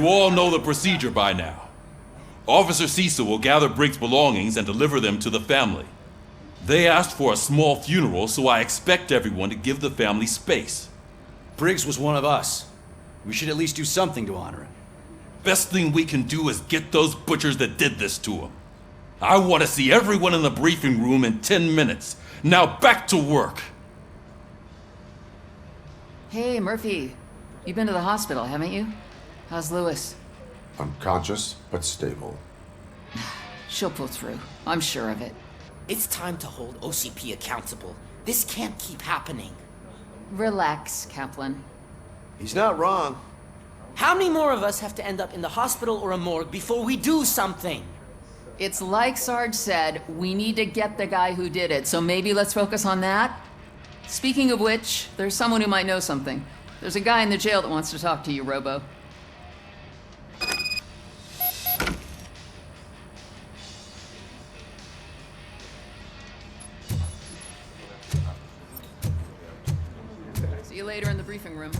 You all know the procedure by now. Officer Cecil will gather Briggs' belongings and deliver them to the family. They asked for a small funeral, so I expect everyone to give the family space. Briggs was one of us. We should at least do something to honor him. Best thing we can do is get those butchers that did this to him. I want to see everyone in the briefing room in 10 minutes. Now back to work. Hey, Murphy. You've been to the hospital, haven't you? How's Lewis? Unconscious, but stable. She'll pull through. I'm sure of it. It's time to hold OCP accountable. This can't keep happening. Relax, Kaplan. He's not wrong. How many more of us have to end up in the hospital or a morgue before we do something? It's like Sarge said, we need to get the guy who did it, so maybe let's focus on that? Speaking of which, there's someone who might know something. There's a guy in the jail that wants to talk to you, Robo. See you later in the briefing room.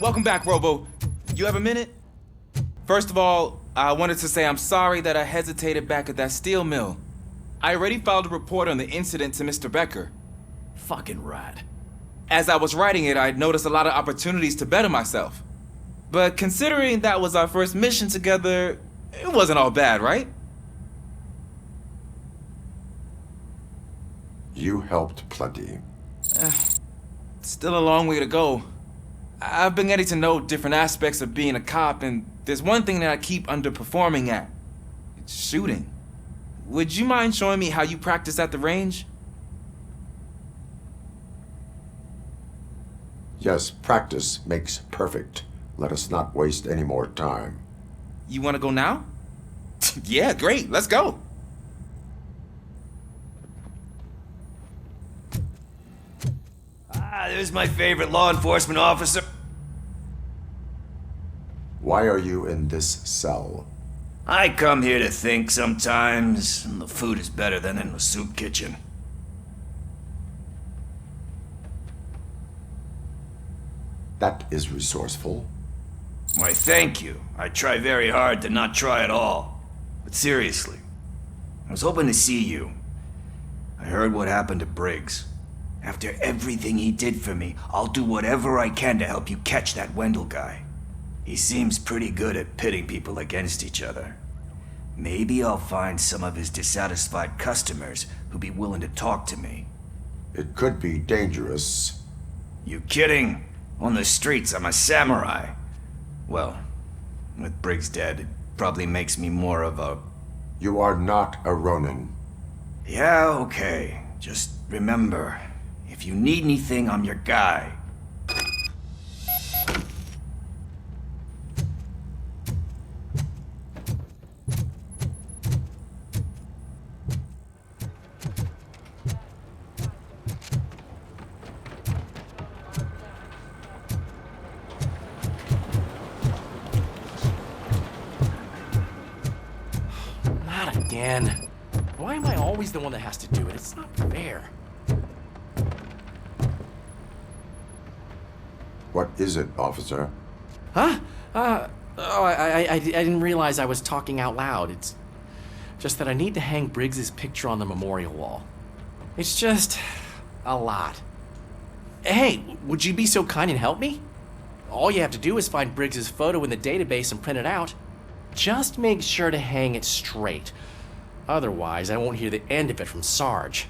Welcome back, Robo. You have a minute? First of all, I wanted to say I'm sorry that I hesitated back at that steel mill. I already filed a report on the incident to Mr. Becker. Fucking rad. As I was writing it, I'd noticed a lot of opportunities to better myself. But considering that was our first mission together, it wasn't all bad, right? You helped plenty. Still a long way to go. I've been getting to know different aspects of being a cop, and there's one thing that I keep underperforming at. It's shooting. Would you mind showing me how you practice at the range? Yes, practice makes perfect. Let us not waste any more time. You want to go now? Yeah, great. Let's go. There's my favorite law enforcement officer. Why are you in this cell? I come here to think sometimes, and the food is better than in the soup kitchen. That is resourceful. Why, thank you. I try very hard to not try at all. But seriously, I was hoping to see you. I heard what happened to Briggs. After everything he did for me, I'll do whatever I can to help you catch that Wendell guy. He seems pretty good at pitting people against each other. Maybe I'll find some of his dissatisfied customers who'd be willing to talk to me. It could be dangerous. You kidding? On the streets, I'm a samurai. Well, with Briggs dead, it probably makes me more of a... You are not a Ronin. Yeah, okay. Just remember, if you need anything, I'm your guy. Not again. Why am I always the one that has to do it? It's not fair. What is it, officer? Huh? I didn't realize I was talking out loud. It's just that I need to hang Briggs's picture on the memorial wall. It's just a lot. Hey, would you be so kind and help me? All you have to do is find Briggs's photo in the database and print it out. Just make sure to hang it straight. Otherwise, I won't hear the end of it from Sarge.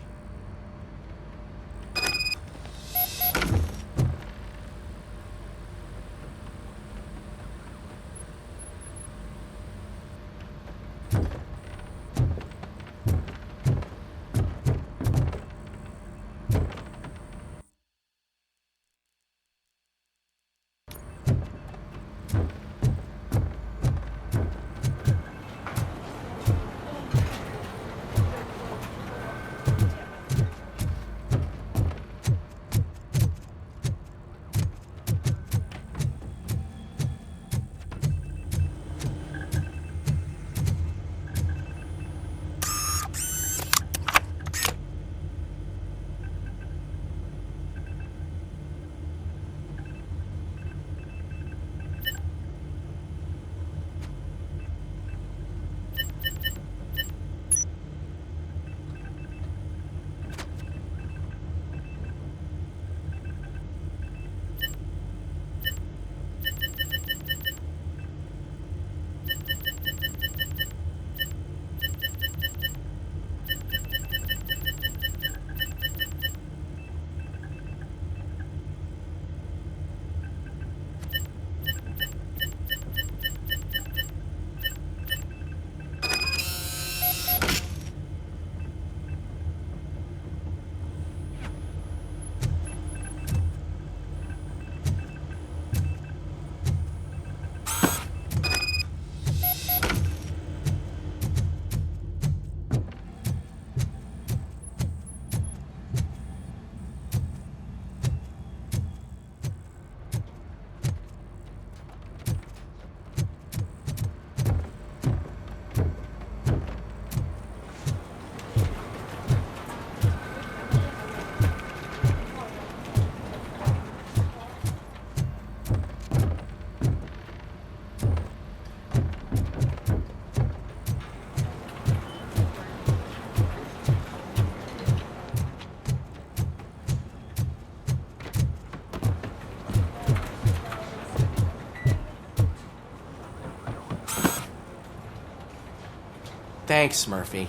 Thanks, Murphy.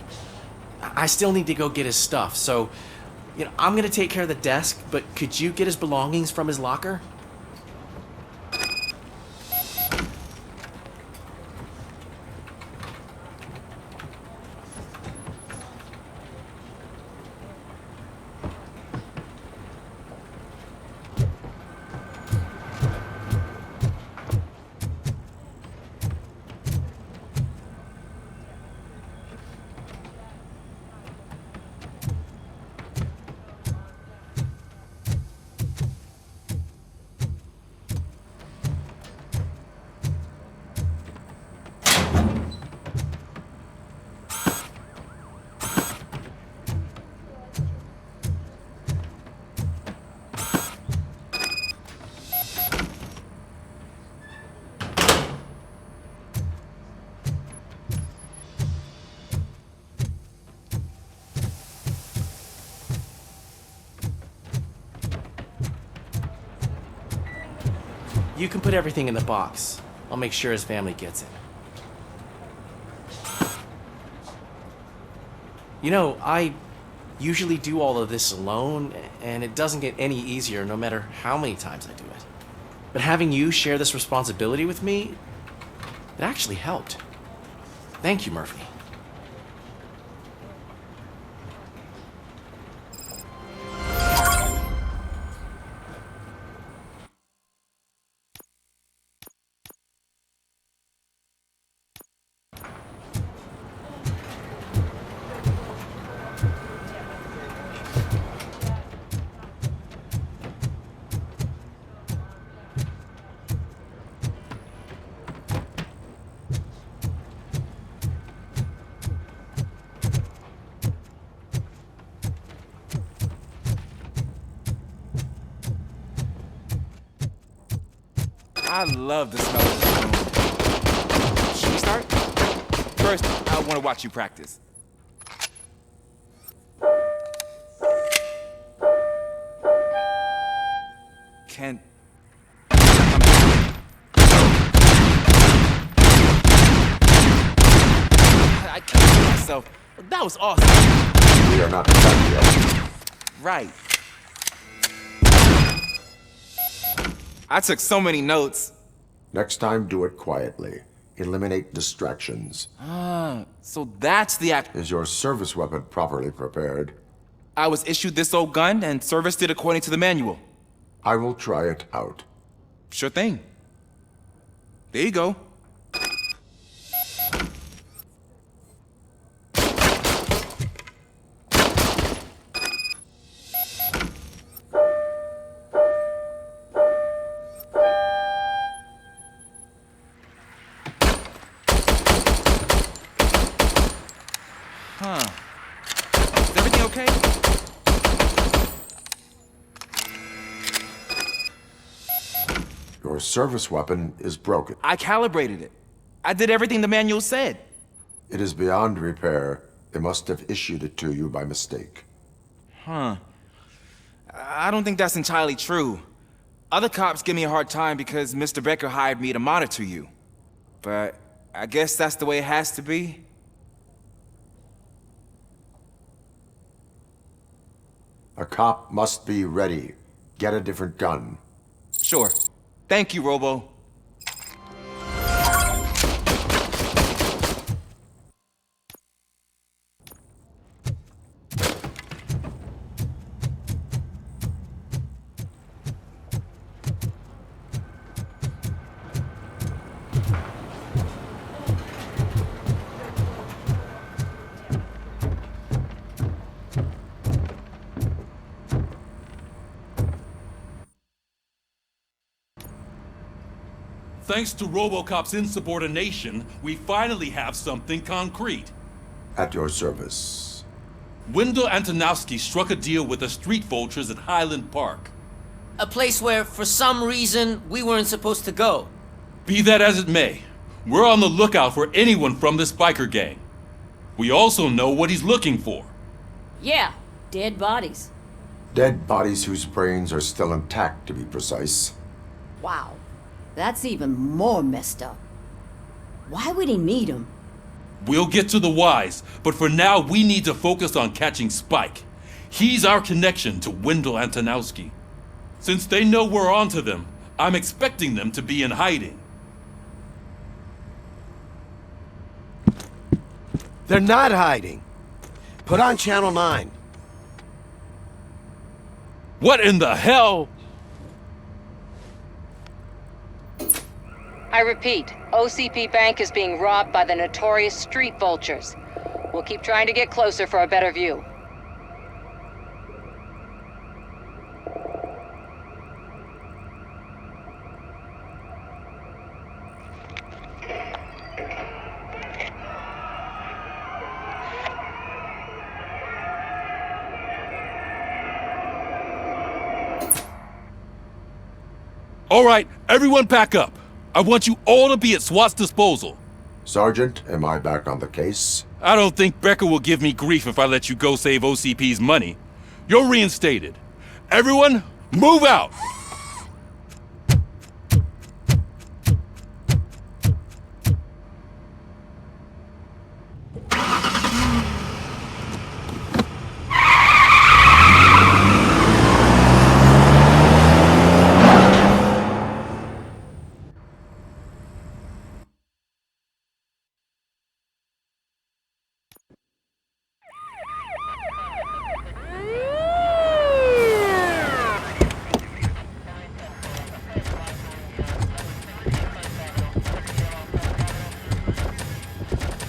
I still need to go get his stuff, so, I'm gonna take care of the desk, but could you get his belongings from his locker? You can put everything in the box. I'll make sure his family gets it. I usually do all of this alone, and it doesn't get any easier no matter how many times I do it. But having you share this responsibility with me, it actually helped. Thank you, Murphy. I love the smell of this room. Should we start? First, I want to watch you practice. Can... I can't do myself. That was awesome. We are not done yet. Right. I took so many notes. Next time, do it quietly. Eliminate distractions. So that's the act. Is your service weapon properly prepared? I was issued this old gun and serviced it according to the manual. I will try it out. Sure thing. There you go. Is everything okay? Your service weapon is broken. I calibrated it. I did everything the manual said. It is beyond repair. They must have issued it to you by mistake. I don't think that's entirely true. Other cops give me a hard time because Mr. Becker hired me to monitor you. But I guess that's the way it has to be. A cop must be ready. Get a different gun. Sure. Thank you, Robo. Thanks to Robocop's insubordination, we finally have something concrete. At your service. Wendell Antonowski struck a deal with the street vultures at Highland Park. A place where, for some reason, we weren't supposed to go. Be that as it may, we're on the lookout for anyone from this biker gang. We also know what he's looking for. Yeah, dead bodies. Dead bodies whose brains are still intact, to be precise. Wow, that's even more messed up. Why would he need them? We'll get to the whys, but for now we need to focus on catching Spike. He's our connection to Wendell Antonowski. Since they know we're onto them, I'm expecting them to be in hiding. They're not hiding. Put on Channel 9. What in the hell? I repeat, OCP Bank is being robbed by the notorious street vultures. We'll keep trying to get closer for a better view. All right, everyone pack up. I want you all to be at SWAT's disposal. Sergeant, am I back on the case? I don't think Becker will give me grief if I let you go save OCP's money. You're reinstated. Everyone, move out!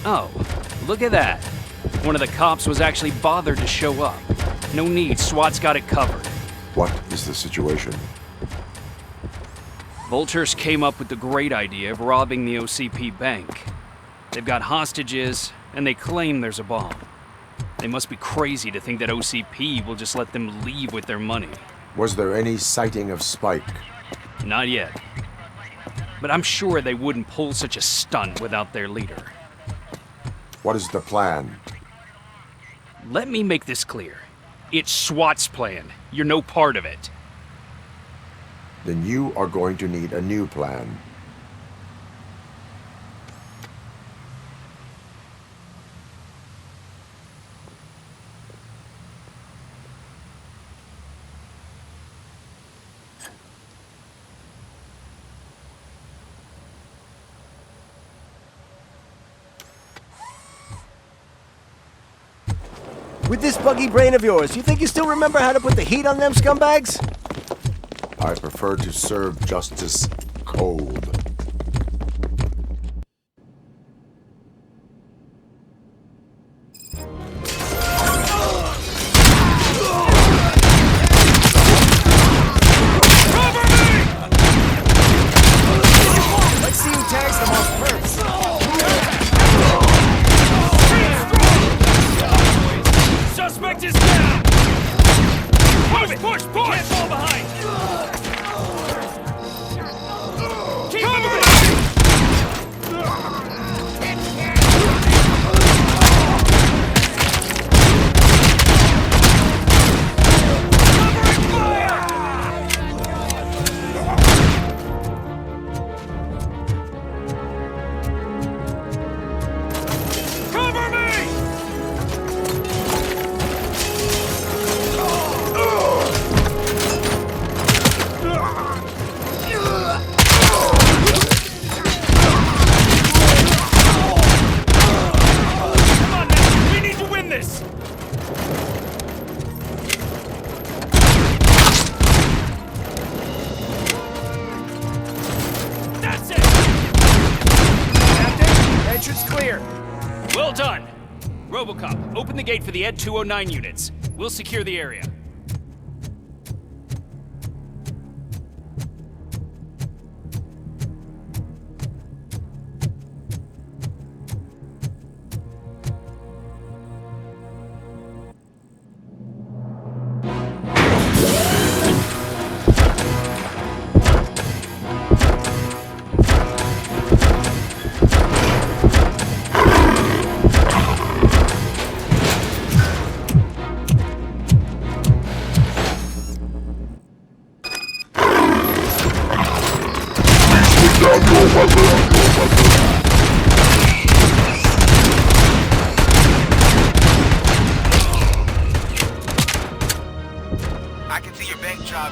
Oh, look at that. One of the cops was actually bothered to show up. No need, SWAT's got it covered. What is the situation? Vultures came up with the great idea of robbing the OCP bank. They've got hostages, and they claim there's a bomb. They must be crazy to think that OCP will just let them leave with their money. Was there any sighting of Spike? Not yet. But I'm sure they wouldn't pull such a stunt without their leader. What is the plan? Let me make this clear. It's SWAT's plan. You're no part of it. Then you are going to need a new plan. With this buggy brain of yours, you think you still remember how to put the heat on them scumbags? I prefer to serve justice cold. Let's see who tags the most first. Suspect is down! Push, push, push! Can't fall behind! Keep moving! Well done! Robocop, open the gate for the Ed 209 units. We'll secure the area.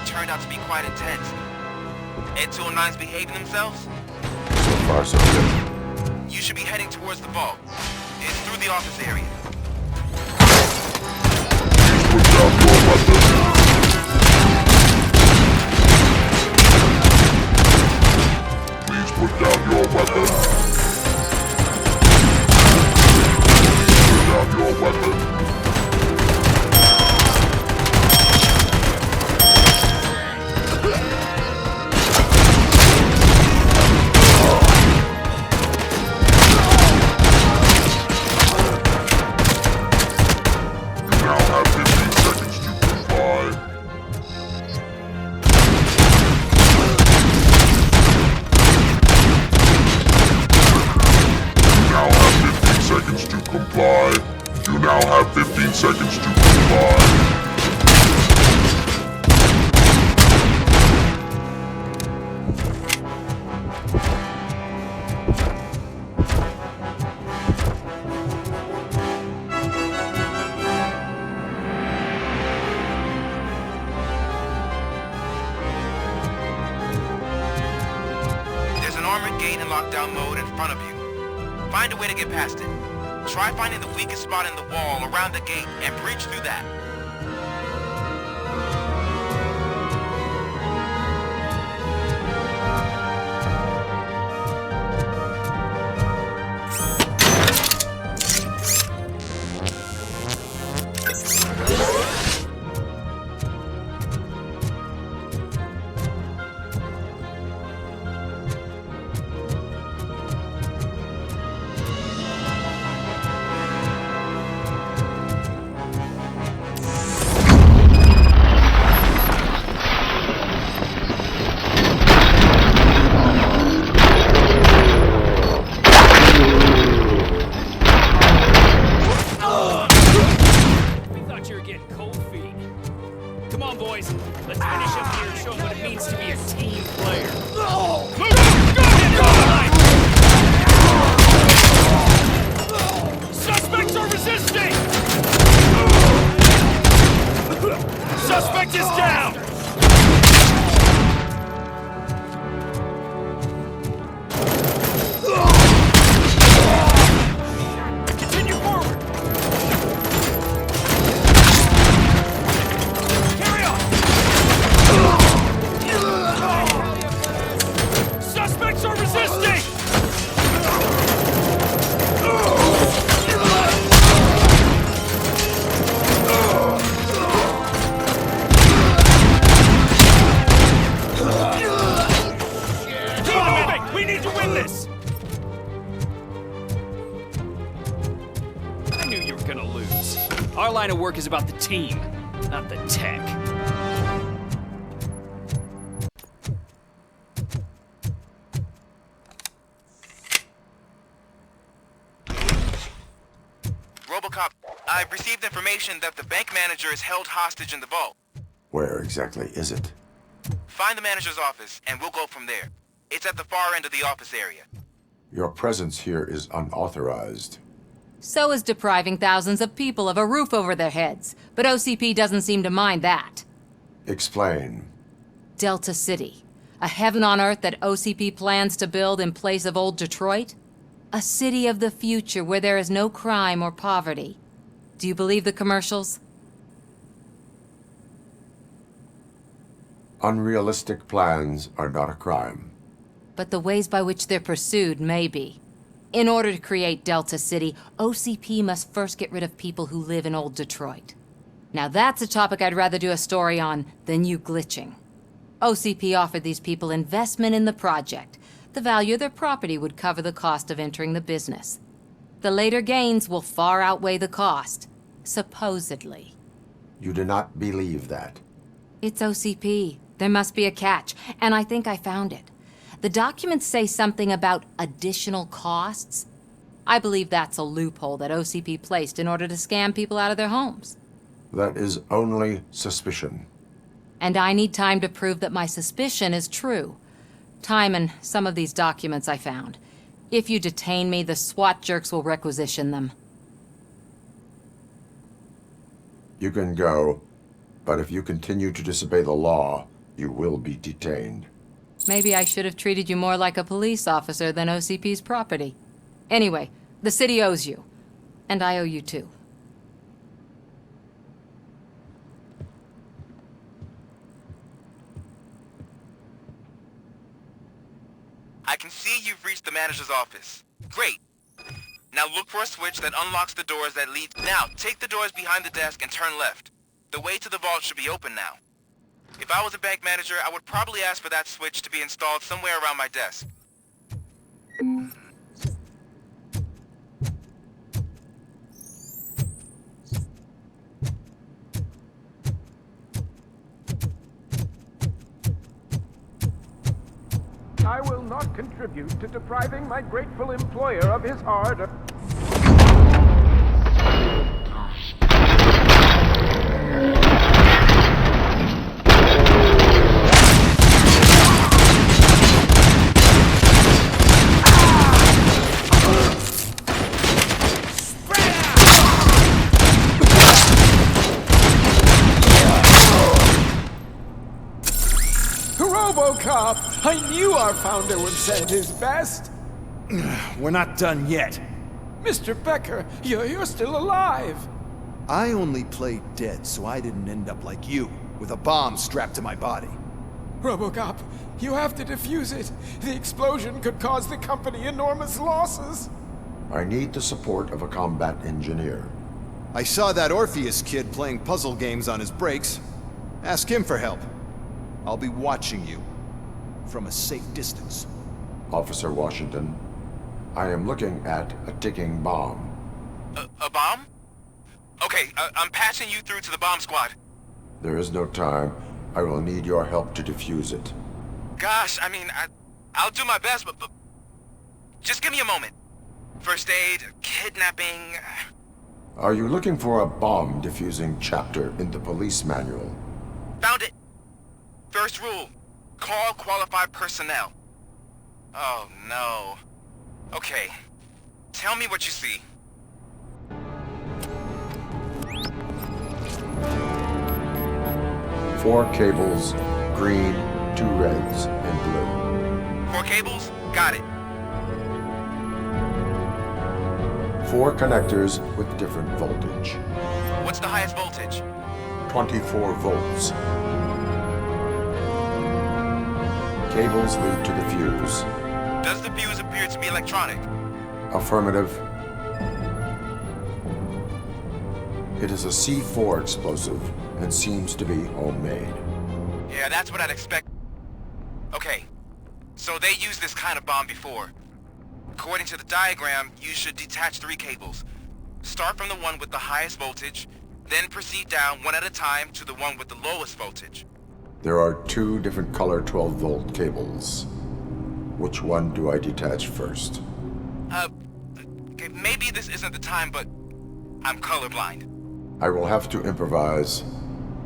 turned out to be quite intense. Ed 209's behaving themselves? So far, so good. You should be heading towards the vault. It's through the office area. Put down your weapon. Please put down your weapon. Put down your weapon. You now have 15 seconds to comply. There's an armored gate in lockdown mode in front of you. Find a way to get past it. Try finding the weakest spot in the wall around the gate and breach through that. Suspect is down! Continue forward! Carry on! Suspects are resisting! Our line of work is about the team, not the tech. Robocop, I've received information that the bank manager is held hostage in the vault. Where exactly is it? Find the manager's office, and we'll go from there. It's at the far end of the office area. Your presence here is unauthorized. So is depriving thousands of people of a roof over their heads. But OCP doesn't seem to mind that. Explain. Delta City. A heaven on earth that OCP plans to build in place of old Detroit? A city of the future where there is no crime or poverty. Do you believe the commercials? Unrealistic plans are not a crime. But the ways by which they're pursued may be. In order to create Delta City, OCP must first get rid of people who live in old Detroit. Now that's a topic I'd rather do a story on than you glitching. OCP offered these people investment in the project. The value of their property would cover the cost of entering the business. The later gains will far outweigh the cost, supposedly. You do not believe that. It's OCP. There must be a catch, and I think I found it. The documents say something about additional costs. I believe that's a loophole that OCP placed in order to scam people out of their homes. That is only suspicion. And I need time to prove that my suspicion is true. Time and some of these documents I found. If you detain me, the SWAT jerks will requisition them. You can go, but if you continue to disobey the law, You will be detained. Maybe I should have treated you more like a police officer than OCP's property. Anyway, the city owes you. And I owe you too. I can see you've reached the manager's office. Great. Now look for a switch that unlocks the doors that lead... Now, take the doors behind the desk and turn left. The way to the vault should be open now. If I was a bank manager, I would probably ask for that switch to be installed somewhere around my desk. I will not contribute to depriving my grateful employer of his hard... Robocop! I knew our founder would send his best! We're not done yet. Mr. Becker, you're still alive! I only played dead so I didn't end up like you, with a bomb strapped to my body. Robocop, you have to defuse it. The explosion could cause the company enormous losses. I need the support of a combat engineer. I saw that Orpheus kid playing puzzle games on his breaks. Ask him for help. I'll be watching you. From a safe distance. Officer Washington, I am looking at a ticking bomb. A bomb? Okay, I'm passing you through to the bomb squad. There is no time. I will need your help to defuse it. Gosh, I mean, I'll do my best, but just give me a moment. First aid, kidnapping... Are you looking for a bomb defusing chapter in the police manual? Found it! First rule, call qualified personnel. Oh no. Okay, tell me what you see. Four cables, green, 2 reds, and blue. 4 cables? Got it. 4 connectors with different voltage. What's the highest voltage? 24 volts. Cables lead to the fuse. Does the fuse appear to be electronic? Affirmative. It is a C4 explosive and seems to be homemade. Yeah, that's what I'd expect. Okay, so they used this kind of bomb before. According to the diagram, you should detach 3 cables. Start from the one with the highest voltage, then proceed down one at a time to the one with the lowest voltage. There are 2 different color 12-volt cables. Which one do I detach first? Okay, maybe this isn't the time, but I'm colorblind. I will have to improvise.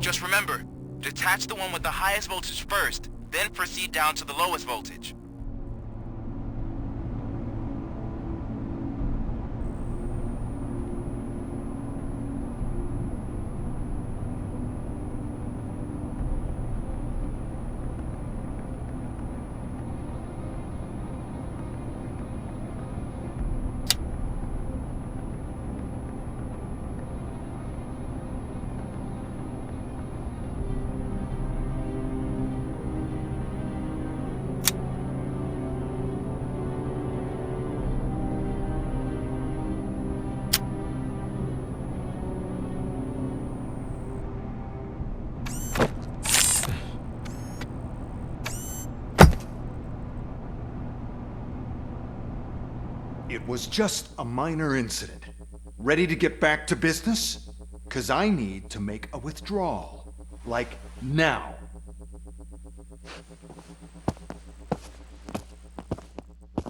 Just remember, detach the one with the highest voltage first, then proceed down to the lowest voltage. It was just a minor incident. Ready to get back to business? 'Cause I need to make a withdrawal. Like, now.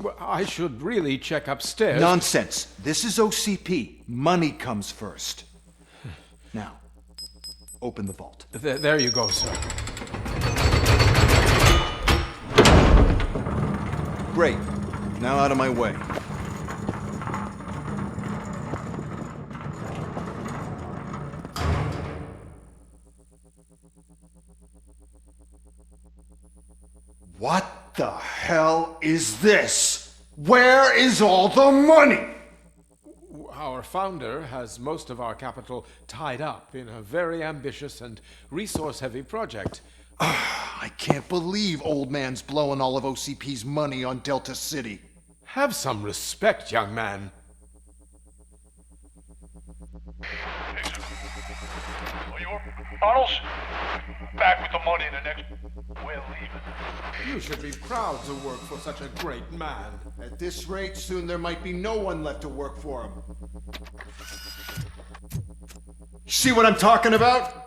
Well, I should really check upstairs. Nonsense. This is OCP. Money comes first. Now, open the vault. There you go, sir. Great. Now out of my way. is this? Where is all the money? Our founder has most of our capital tied up in a very ambitious and resource-heavy project. I can't believe old man's blowing all of OCP's money on Delta City. Have some respect, young man. Arnold's back with the money in the next. We're leaving. You should be proud to work for such a great man. At this rate, soon there might be no one left to work for him. See what I'm talking about?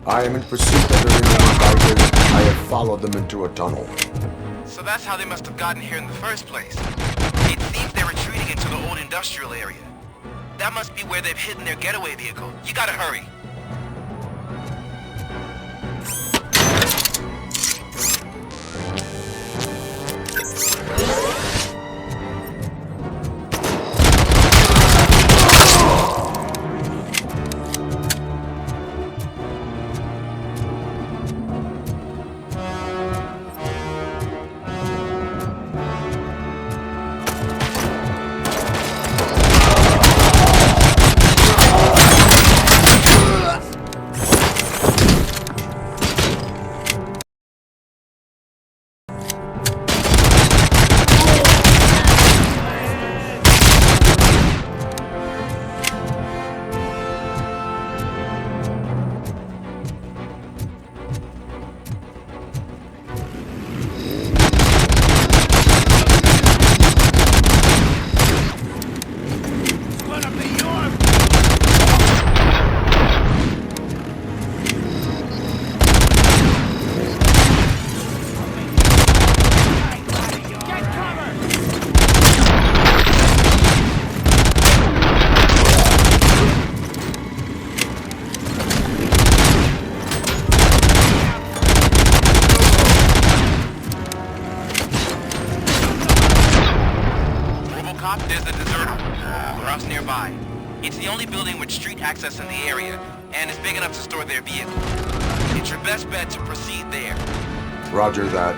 I am in pursuit of the remaining bikers. I have followed them into a tunnel. So that's how they must have gotten here in the first place. It seems they're retreating into the old industrial area. That must be where they've hidden their getaway vehicle. You gotta hurry. Robocop, there's the deserter warehouse nearby. It's the only building with street access in the area, and it's big enough to store their vehicle. It's your best bet to proceed there. Roger that.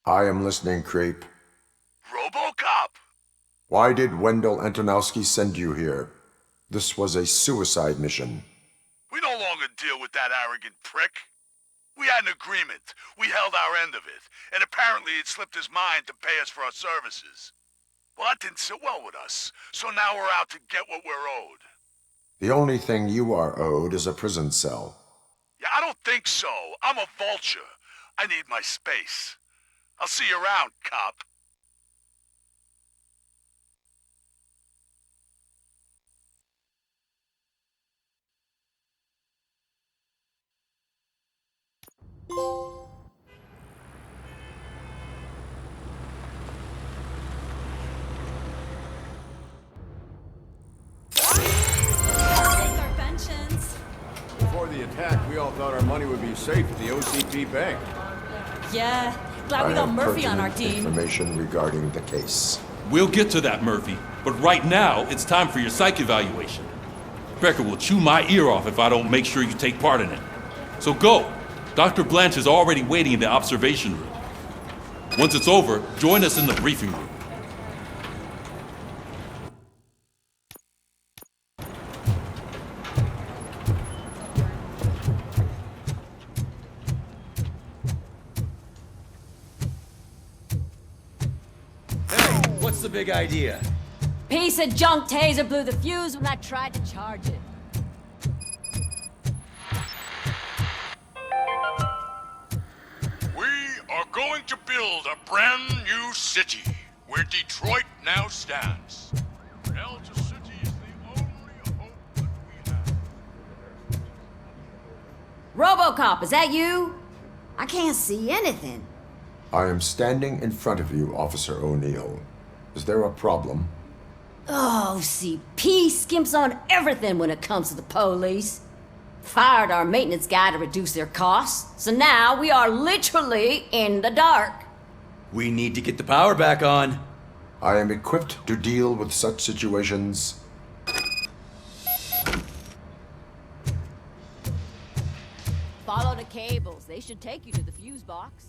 I am listening, creep. Robocop! Why did Wendell Antonowski send you here? This was a suicide mission. We no longer deal with that arrogant prick. We had an agreement. We held our end of it, and apparently it slipped his mind to pay us for our services. Well, that didn't sit well with us, so now we're out to get what we're owed. The only thing you are owed is a prison cell. Yeah, I don't think so. I'm a vulture. I need my space. I'll see you around, cop. Before the attack, we all thought our money would be safe at the OCP bank. Yeah, glad we I got have Murphy on our pertinent team. information regarding the case. We'll get to that, Murphy. But right now, it's time for your psych evaluation. Becker will chew my ear off if I don't make sure you take part in it. So go. Dr. Blanche is already waiting in the observation room. Once it's over, join us in the briefing room. What's the big idea? Piece of junk taser blew the fuse when I tried to charge it. We are going to build a brand new city where Detroit now stands. Delta City is the only hope that we have. Robocop, is that you? I can't see anything. I am standing in front of you, Officer O'Neill. Is there a problem? Oh, CP skimps on everything when it comes to the police. Fired our maintenance guy to reduce their costs, so now we are literally in the dark. We need to get the power back on. I am equipped to deal with such situations. Follow the cables. They should take you to the fuse box.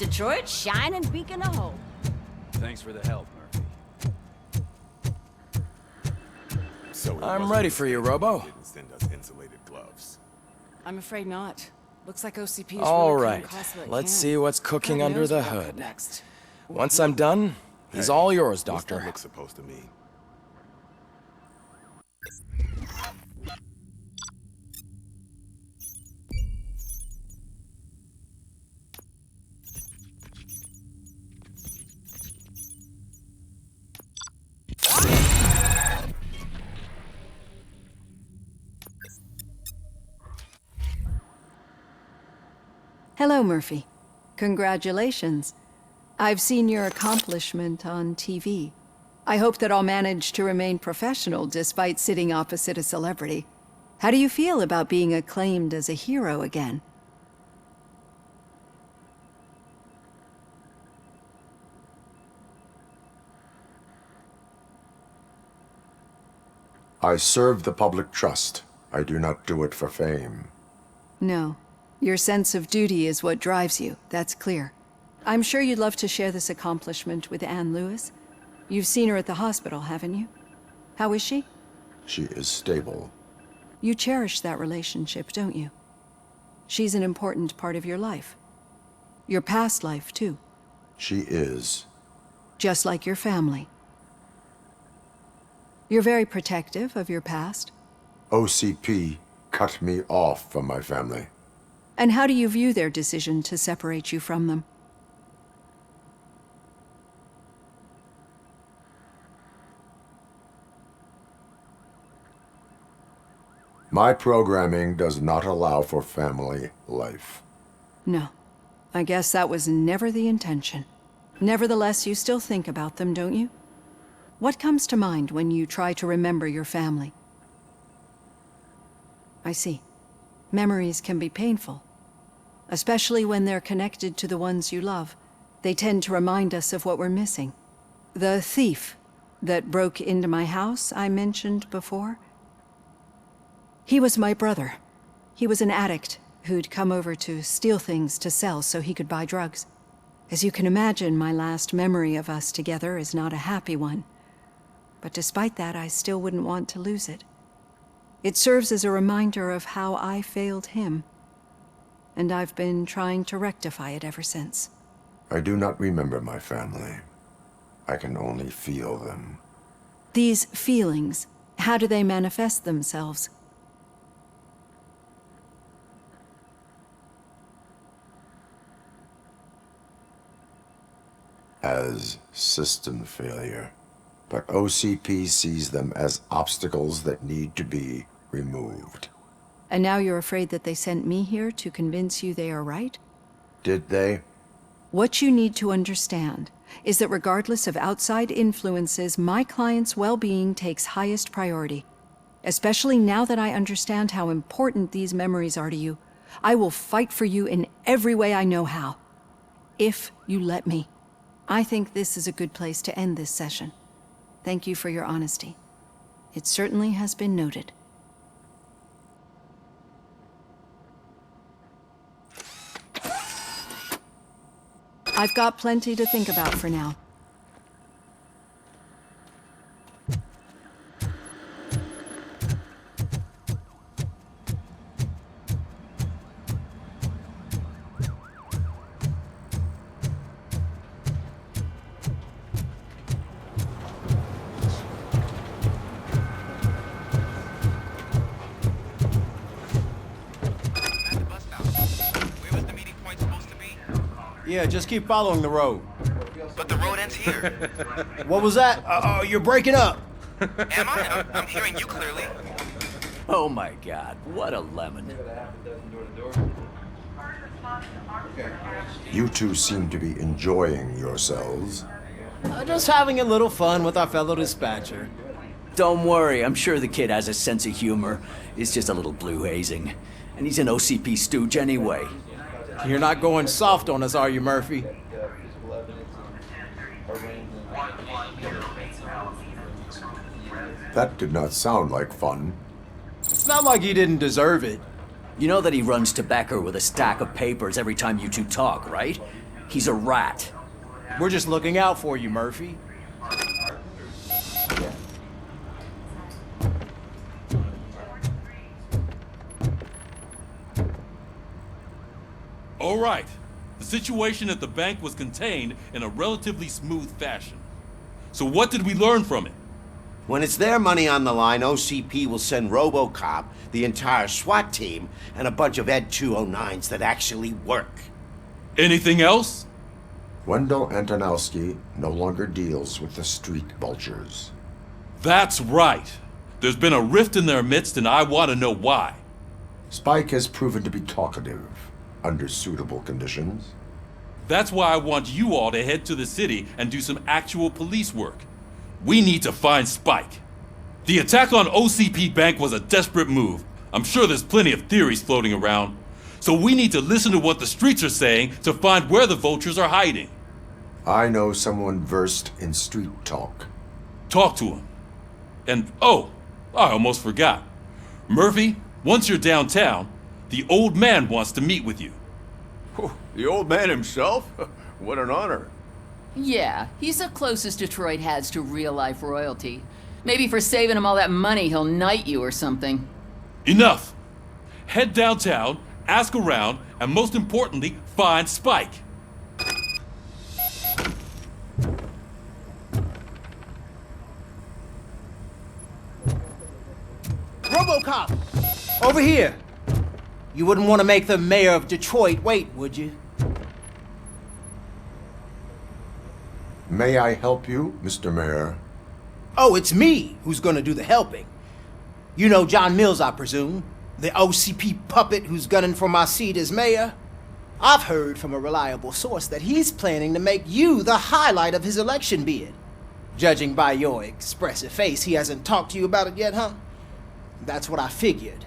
Detroit's shining beacon of hope. Thanks for the help, Murphy. I'm ready for you, Robo. Didn't send us insulated gloves. I'm afraid not. Looks like OCP is All really right, cutting costs where it let's can. see what's cooking God under knows the what'll come hood. next. Once I'm done, he's all yours, What's Doctor. that look supposed to mean? Hello, Murphy. Congratulations. I've seen your accomplishment on TV. I hope that I'll manage to remain professional despite sitting opposite a celebrity. How do you feel about being acclaimed as a hero again? I serve the public trust. I do not do it for fame. No. Your sense of duty is what drives you, that's clear. I'm sure you'd love to share this accomplishment with Anne Lewis. You've seen her at the hospital, haven't you? How is she? She is stable. You cherish that relationship, don't you? She's an important part of your life. Your past life, too. She is. Just like your family. You're very protective of your past. OCP cut me off from my family. And how do you view their decision to separate you from them? My programming does not allow for family life. No. I guess that was never the intention. Nevertheless, you still think about them, don't you? What comes to mind when you try to remember your family? I see. Memories can be painful. Especially when they're connected to the ones you love. They tend to remind us of what we're missing. The thief that broke into my house I mentioned before? He was my brother. He was an addict who'd come over to steal things to sell so he could buy drugs. As you can imagine, my last memory of us together is not a happy one. But despite that, I still wouldn't want to lose it. It serves as a reminder of how I failed him. And I've been trying to rectify it ever since. I do not remember my family. I can only feel them. These feelings, how do they manifest themselves? As system failure. But OCP sees them as obstacles that need to be removed. And now you're afraid that they sent me here to convince you they are right? Did they? What you need to understand is that regardless of outside influences, my client's well-being takes highest priority. Especially now that I understand how important these memories are to you, I will fight for you in every way I know how. If you let me. I think this is a good place to end this session. Thank you for your honesty. It certainly has been noted. I've got plenty to think about for now. Yeah, just keep following the road. But the road ends here. What was that? You're breaking up. Am I? I'm hearing you clearly. Oh my god, what a lemon. You two seem to be enjoying yourselves. Just having a little fun with our fellow dispatcher. Don't worry, I'm sure the kid has a sense of humor. It's just a little blue hazing. And he's an OCP stooge anyway. You're not going soft on us, are you, Murphy? That did not sound like fun. It's not like he didn't deserve it. You know that he runs tobacco with a stack of papers every time you two talk, right? He's a rat. We're just looking out for you, Murphy. All right. The situation at the bank was contained in a relatively smooth fashion. So what did we learn from it? When it's their money on the line, OCP will send Robocop, the entire SWAT team, and a bunch of Ed 209s that actually work. Anything else? Wendell Antonowski no longer deals with the street vultures. That's right. There's been a rift in their midst, and I want to know why. Spike has proven to be talkative under suitable conditions. That's why I want you all to head to the city and do some actual police work. We need to find Spike. The attack on OCP Bank was a desperate move. I'm sure there's plenty of theories floating around. So we need to listen to what the streets are saying to find where the vultures are hiding. I know someone versed in street talk. Talk to him. And oh, I almost forgot. Murphy, once you're downtown, the old man wants to meet with you. The old man himself? What an honor. Yeah, he's the closest Detroit has to real-life royalty. Maybe for saving him all that money, he'll knight you or something. Enough! Head downtown, ask around, and most importantly, find Spike. Robocop! Over here! You wouldn't want to make the mayor of Detroit wait, would you? May I help you, Mr. Mayor? Oh, it's me who's gonna do the helping. You know John Mills, I presume? The OCP puppet who's gunning for my seat as mayor? I've heard from a reliable source that he's planning to make you the highlight of his election bid. Judging by your expressive face, he hasn't talked to you about it yet, huh? That's what I figured.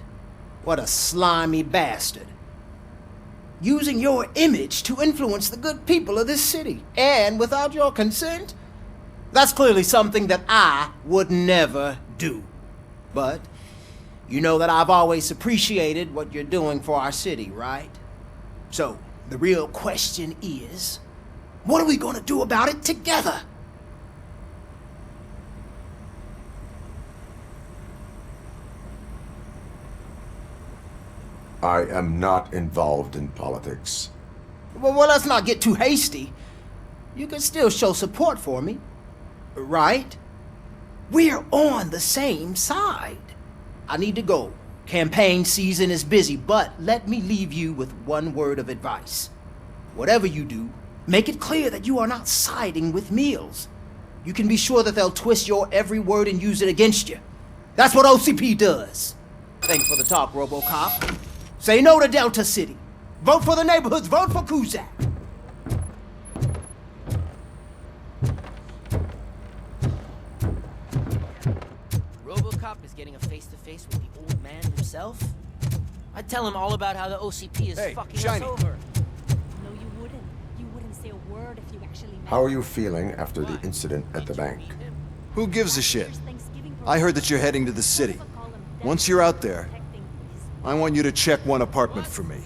What a slimy bastard. Using your image to influence the good people of this city, and without your consent? That's clearly something that I would never do. But you know that I've always appreciated what you're doing for our city, right? So, the real question is, what are we gonna do about it together? I am not involved in politics. Well, let's not get too hasty. You can still show support for me, right? We're on the same side. I need to go. Campaign season is busy, but let me leave you with one word of advice. Whatever you do, make it clear that you are not siding with Mills. You can be sure that they'll twist your every word and use it against you. That's what OCP does. Thanks for the talk, Robocop. Say no to Delta City. Vote for the neighborhoods. Vote for Kuzak. Robocop is getting a face-to-face with the old man himself? I'd tell him all about how the OCP is fucking Shiny. us over. No, you wouldn't. You wouldn't say a word if you actually met. How are you feeling after the incident at the bank? Who gives a shit? I heard that you're heading to the city. Once you're out there, I want you to check one apartment for me.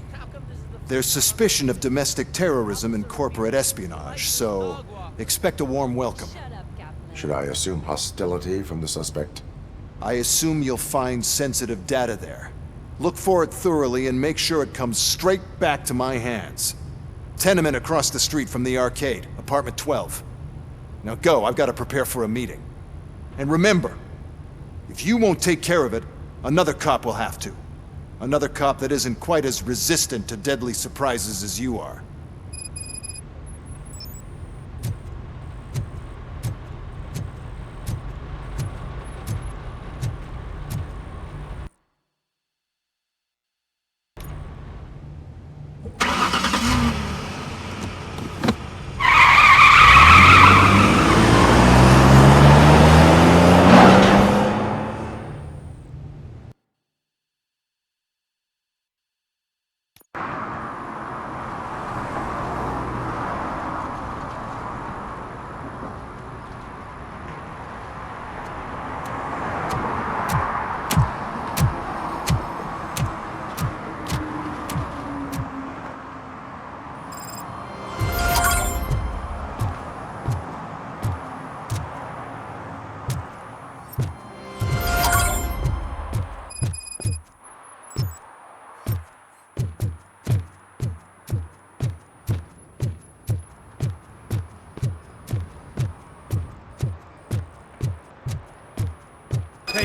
There's suspicion of domestic terrorism and corporate espionage, so expect a warm welcome. Should I assume hostility from the suspect? I assume you'll find sensitive data there. Look for it thoroughly and make sure it comes straight back to my hands. Tenement across the street from the arcade, apartment 12. Now go, I've got to prepare for a meeting. And remember, if you won't take care of it, another cop will have to. Another cop that isn't quite as resistant to deadly surprises as you are.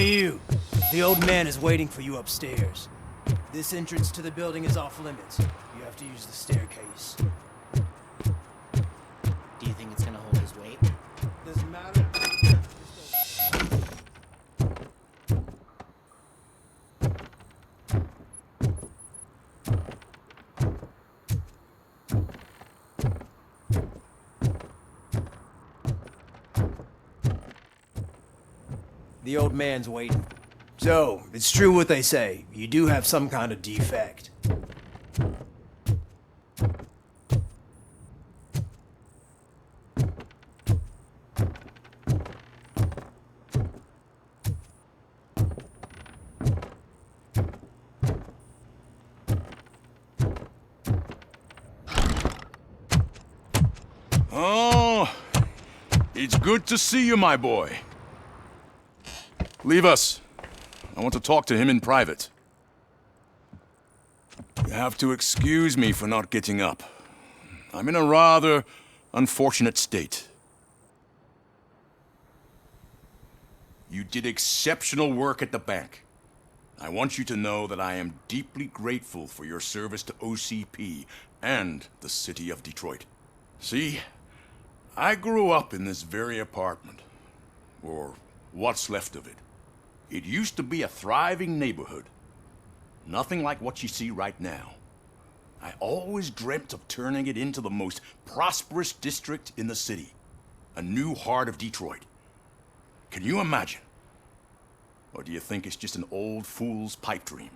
Hey, you. The old man is waiting for you upstairs. This entrance to the building is off limits. You have to use the staircase. Do you think it's gonna hold his weight? Doesn't matter. The old man's waiting. So, it's true what they say. You do have some kind of defect. Oh, it's good to see you, my boy. Leave us. I want to talk to him in private. You have to excuse me for not getting up. I'm in a rather unfortunate state. You did exceptional work at the bank. I want you to know that I am deeply grateful for your service to OCP and the city of Detroit. See, I grew up in this very apartment, or what's left of it. It used to be a thriving neighborhood. Nothing like what you see right now. I always dreamt of turning it into the most prosperous district in the city. A new heart of Detroit. Can you imagine? Or do you think it's just an old fool's pipe dream?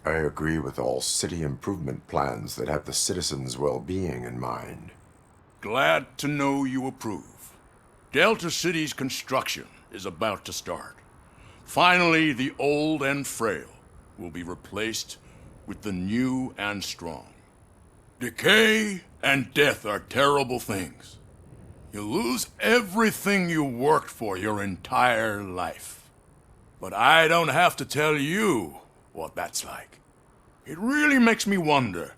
I agree with all city improvement plans that have the citizens' well-being in mind. Glad to know you approve. Delta City's construction is about to start. Finally, the old and frail will be replaced with the new and strong. Decay and death are terrible things. You lose everything you worked for your entire life. But I don't have to tell you what that's like. It really makes me wonder,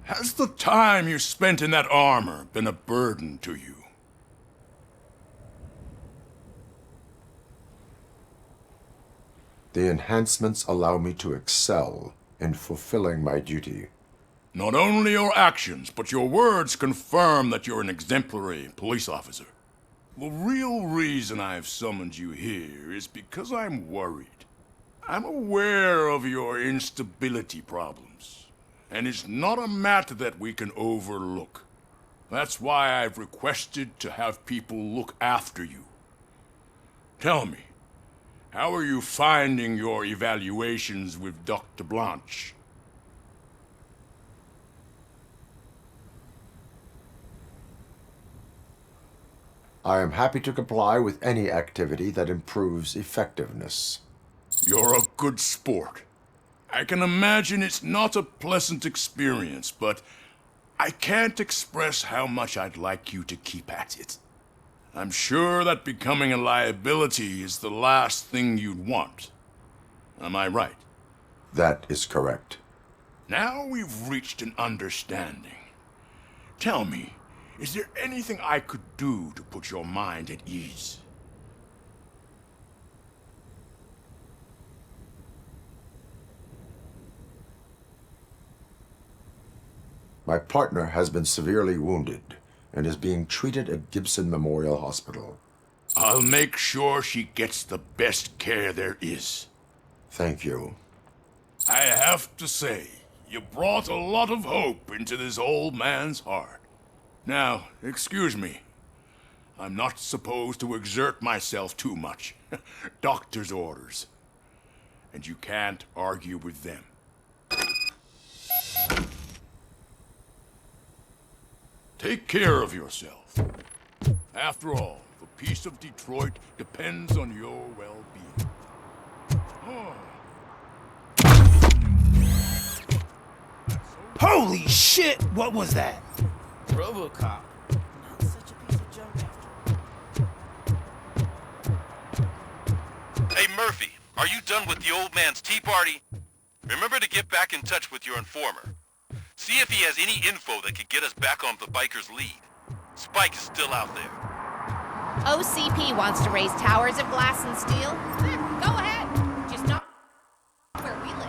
has the time you spent in that armor been a burden to you? The enhancements allow me to excel in fulfilling my duty. Not only your actions, but your words confirm that you're an exemplary police officer. The real reason I've summoned you here is because I'm worried. I'm aware of your instability problems, and it's not a matter that we can overlook. That's why I've requested to have people look after you. Tell me, how are you finding your evaluations with Dr. Blanche? I am happy to comply with any activity that improves effectiveness. You're a good sport. I can imagine it's not a pleasant experience, but I can't express how much I'd like you to keep at it. I'm sure that becoming a liability is the last thing you'd want. Am I right? That is correct. Now we've reached an understanding. Tell me, is there anything I could do to put your mind at ease? My partner has been severely wounded and is being treated at Gibson Memorial Hospital. I'll make sure she gets the best care there is. Thank you. I have to say, you brought a lot of hope into this old man's heart. Now, excuse me. I'm not supposed to exert myself too much. Doctor's orders. And you can't argue with them. Take care of yourself. After all, the peace of Detroit depends on your well-being. Holy shit! What was that? Robocop. Not such a piece of junk after. Hey, Murphy, are you done with the old man's tea party? Remember to get back in touch with your informer. See if he has any info that could get us back on the biker's lead. Spike is still out there. OCP wants to raise towers of glass and steel? Go ahead. Just not where we live.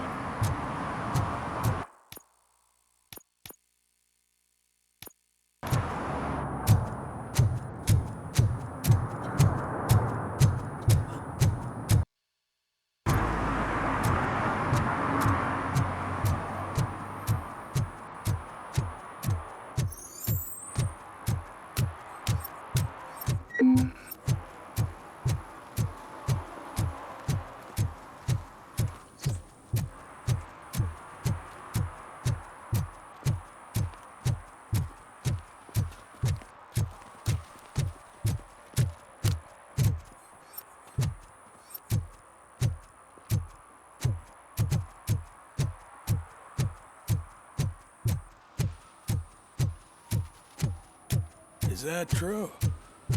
Is that true?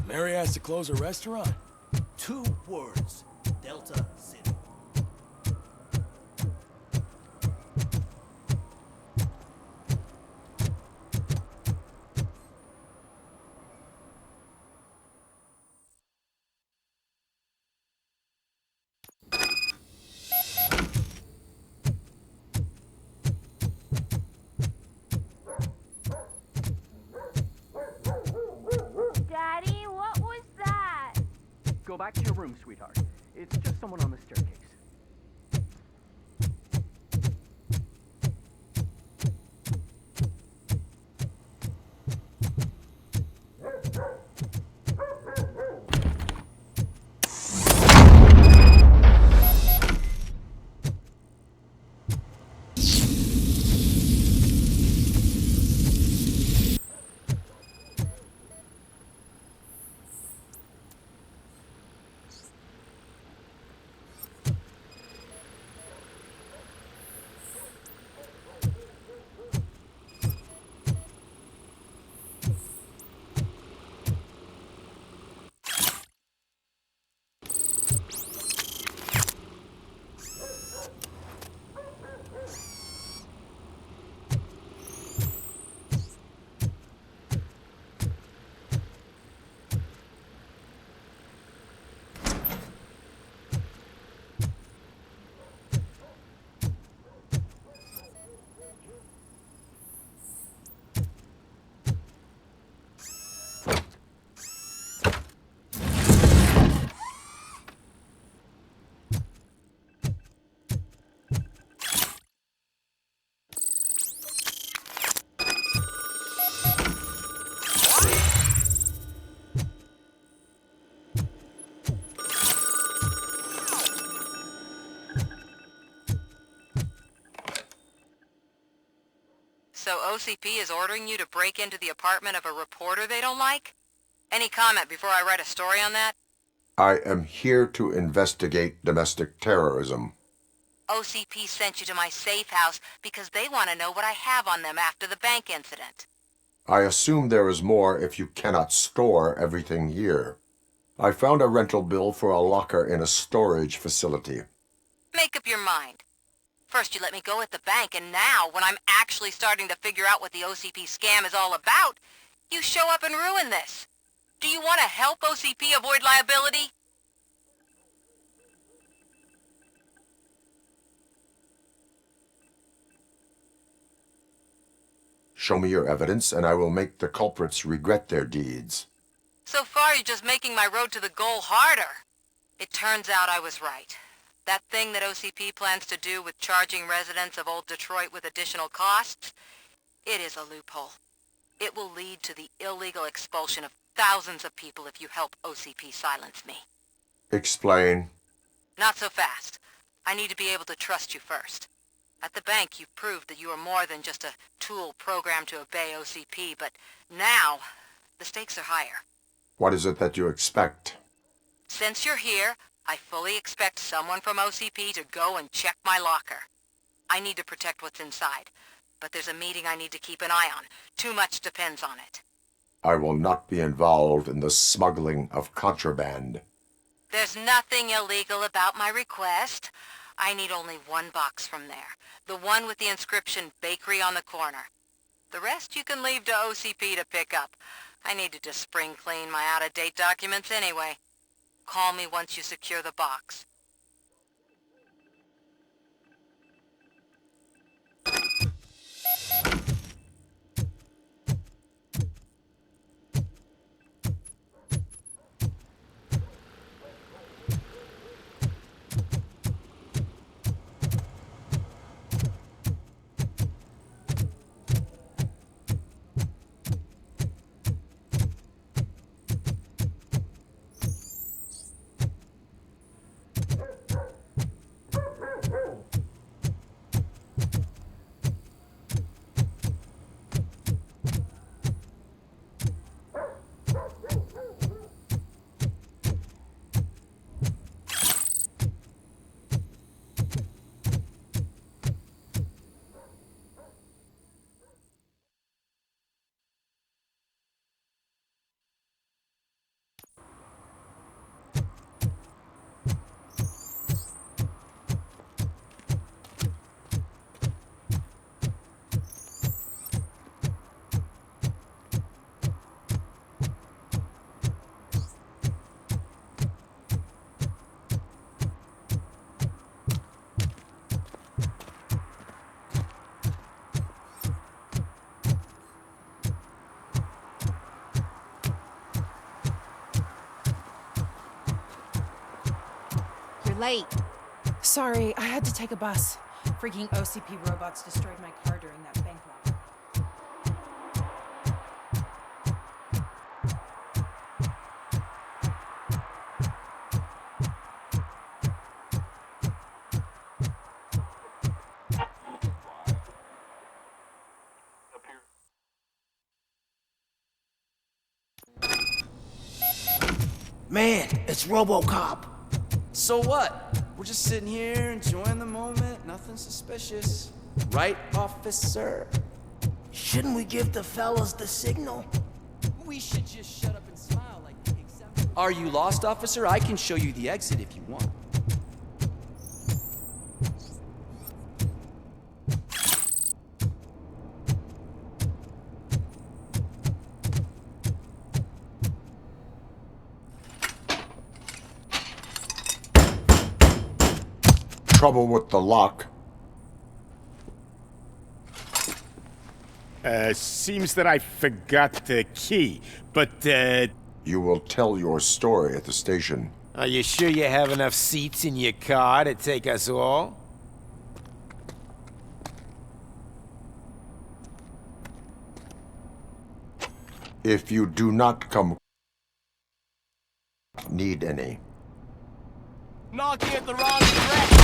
Mary has to close a restaurant? 2 words. Delta City. Daddy, what was that? Go back to your room, sweetheart. It's just someone on the staircase. So OCP is ordering you to break into the apartment of a reporter they don't like? Any comment before I write a story on that? I am here to investigate domestic terrorism. OCP sent you to my safe house because they want to know what I have on them after the bank incident. I assume there is more if you cannot store everything here. I found a rental bill for a locker in a storage facility. Make up your mind. First you let me go at the bank, and now, when I'm actually starting to figure out what the OCP scam is all about, you show up and ruin this. Do you want to help OCP avoid liability? Show me your evidence, and I will make the culprits regret their deeds. So far, you're just making my road to the goal harder. It turns out I was right. That thing that OCP plans to do with charging residents of Old Detroit with additional costs, it is a loophole. It will lead to the illegal expulsion of thousands of people if you help OCP silence me. Explain. Not so fast. I need to be able to trust you first. At the bank, you've proved that you are more than just a tool programmed to obey OCP, but now, the stakes are higher. What is it that you expect? Since you're here, I fully expect someone from OCP to go and check my locker. I need to protect what's inside, but there's a meeting I need to keep an eye on. Too much depends on it. I will not be involved in the smuggling of contraband. There's nothing illegal about my request. I need only one box from there. The one with the inscription Bakery on the corner. The rest you can leave to OCP to pick up. I needed to spring clean my out-of-date documents anyway. Call me once you secure the box. Late. Sorry, I had to take a bus. Freaking OCP robots destroyed my car during that bank robbery. Man, it's Robocop. So what? We're just sitting here enjoying the moment, nothing suspicious. Right, officer? Shouldn't we give the fellas the signal? We should just shut up and smile like accept. Are you lost, officer? I can show you the exit if you want. Trouble with the lock. Seems that I forgot the key, but, You will tell your story at the station. Are you sure you have enough seats in your car to take us all? If you do not come... need any. Knocking at the wrong direction!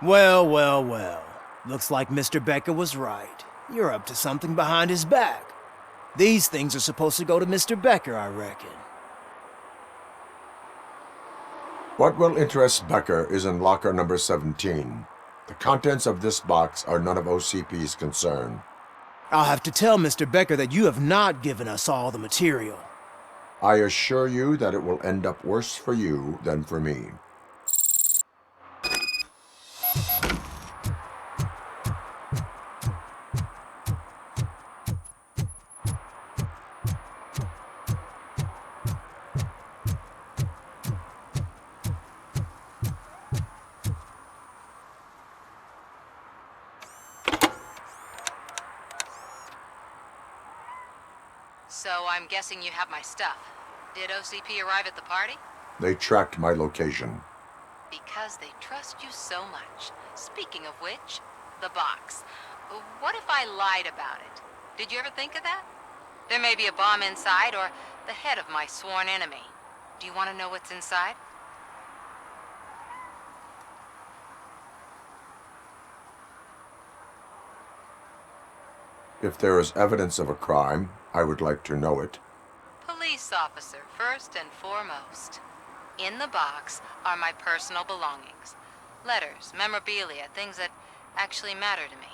Well, well, well. Looks like Mr. Becker was right. You're up to something behind his back. These things are supposed to go to Mr. Becker, I reckon. What will interest Becker is in locker number 17. The contents of this box are none of OCP's concern. I'll have to tell Mr. Becker that you have not given us all the material. I assure you that it will end up worse for you than for me. So I'm guessing you have my stuff. Did OCP arrive at the party? They tracked my location. Because they trust you so much. Speaking of which, the box. What if I lied about it? Did you ever think of that? There may be a bomb inside or the head of my sworn enemy. Do you want to know what's inside? If there is evidence of a crime, I would like to know it. Police officer, first and foremost. In the box are my personal belongings. Letters, memorabilia, things that actually matter to me.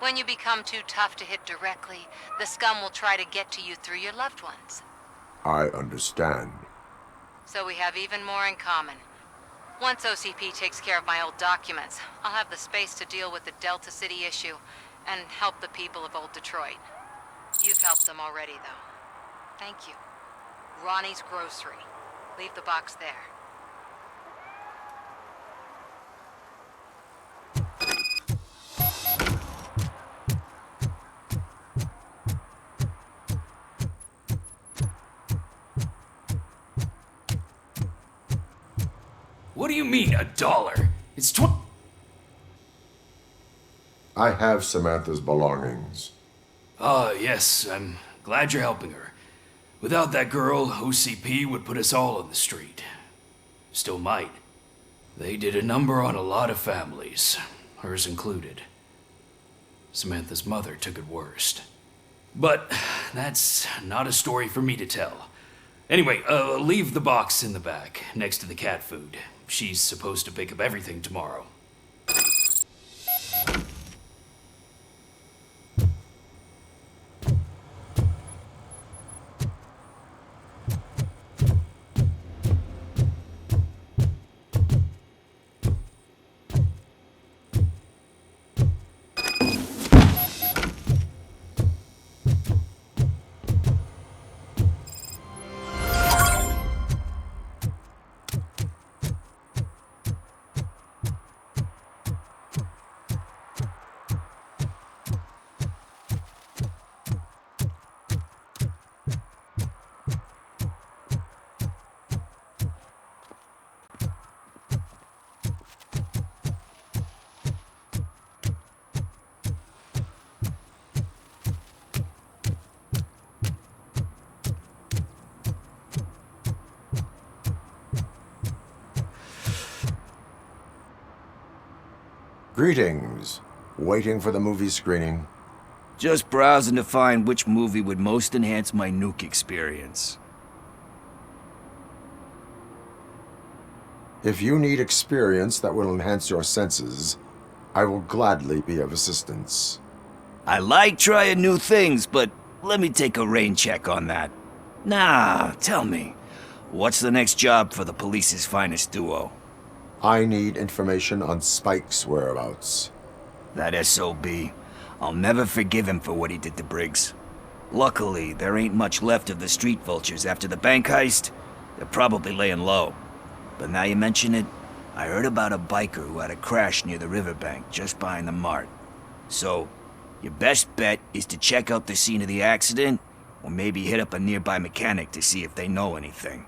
When you become too tough to hit directly, the scum will try to get to you through your loved ones. I understand. So we have even more in common. Once OCP takes care of my old documents, I'll have the space to deal with the Delta City issue and help the people of Old Detroit. You've helped them already, though. Thank you. Ronnie's Grocery. Leave the box there. What do you mean, $1? It's I have Samantha's belongings. Yes, I'm glad you're helping her. Without that girl, OCP would put us all on the street. Still might. They did a number on a lot of families, hers included. Samantha's mother took it worst. But that's not a story for me to tell. Anyway, leave the box in the back, next to the cat food. She's supposed to pick up everything tomorrow. Greetings. Waiting for the movie screening? Just browsing to find which movie would most enhance my nuke experience. If you need experience that will enhance your senses, I will gladly be of assistance. I like trying new things, but let me take a rain check on that. Nah, tell me, what's the next job for the police's finest duo? I need information on Spike's whereabouts. That SOB. I'll never forgive him for what he did to Briggs. Luckily, there ain't much left of the street vultures after the bank heist. They're probably laying low. But now you mention it, I heard about a biker who had a crash near the riverbank just behind the mart. So, your best bet is to check out the scene of the accident, or maybe hit up a nearby mechanic to see if they know anything.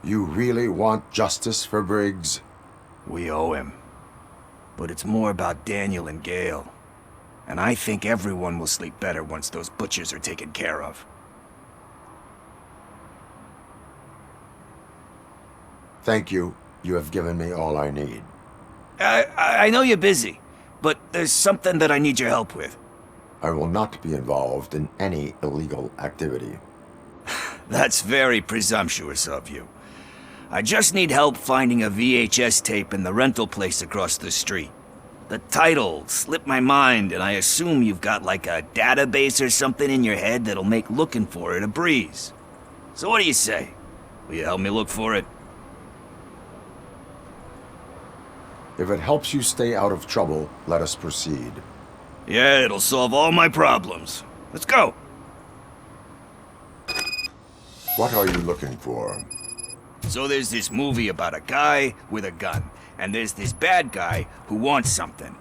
You really want justice for Briggs? We owe him. But it's more about Daniel and Gale. And I think everyone will sleep better once those butchers are taken care of. Thank you. You have given me all I need. I know you're busy, but there's something that I need your help with. I will not be involved in any illegal activity. That's very presumptuous of you. I just need help finding a VHS tape in the rental place across the street. The title slipped my mind, and I assume you've got like a database or something in your head that'll make looking for it a breeze. So what do you say? Will you help me look for it? If it helps you stay out of trouble, let us proceed. Yeah, it'll solve all my problems. Let's go. What are you looking for? So there's this movie about a guy with a gun, and there's this bad guy who wants something.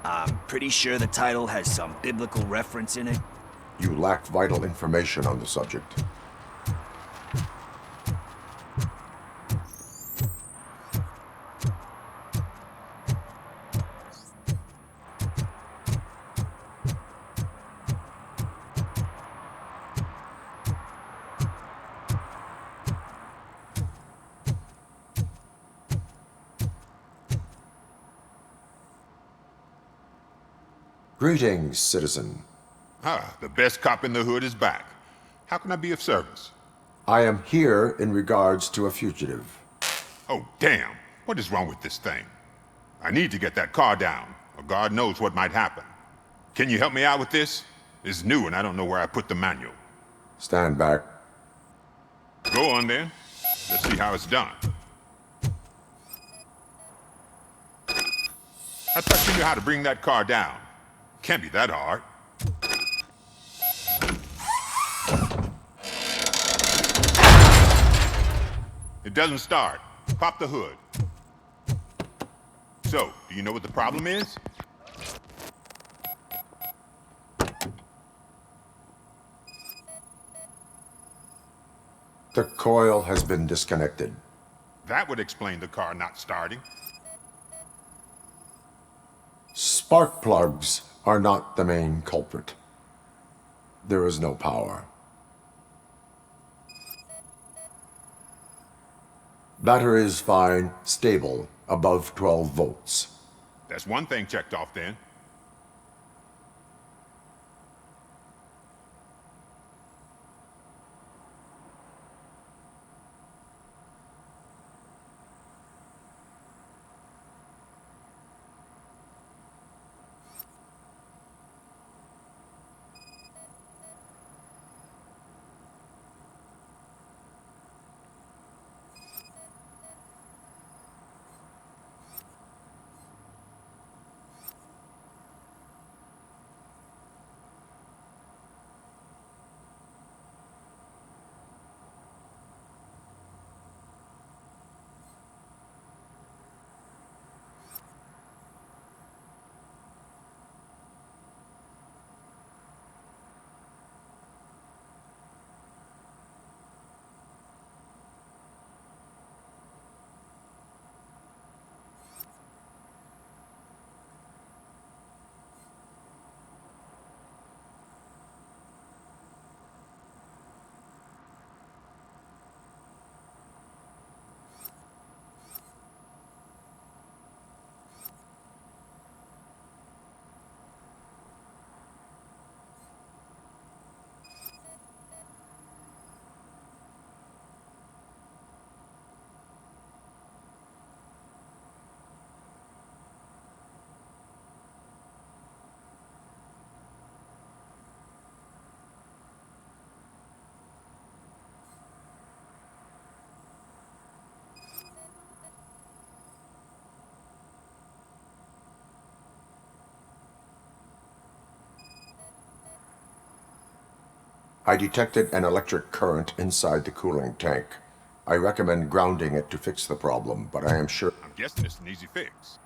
I'm pretty sure the title has some biblical reference in it. You lack vital information on the subject. Greetings, citizen. Ah, the best cop in the hood is back. How can I be of service? I am here in regards to a fugitive. Oh, damn. What is wrong with this thing? I need to get that car down, or God knows what might happen. Can you help me out with this? It's new and I don't know where I put the manual. Stand back. Go on then. Let's see how it's done. I thought you knew how to bring that car down. Can't be that hard. It doesn't start. Pop the hood. So, do you know what the problem is? The coil has been disconnected. That would explain the car not starting. Spark plugs are not the main culprit. There is no power. Battery is fine, stable, above 12 volts. That's one thing checked off then. I detected an electric current inside the cooling tank. I recommend grounding it to fix the problem, but I am sure... I'm guessing it's an easy fix.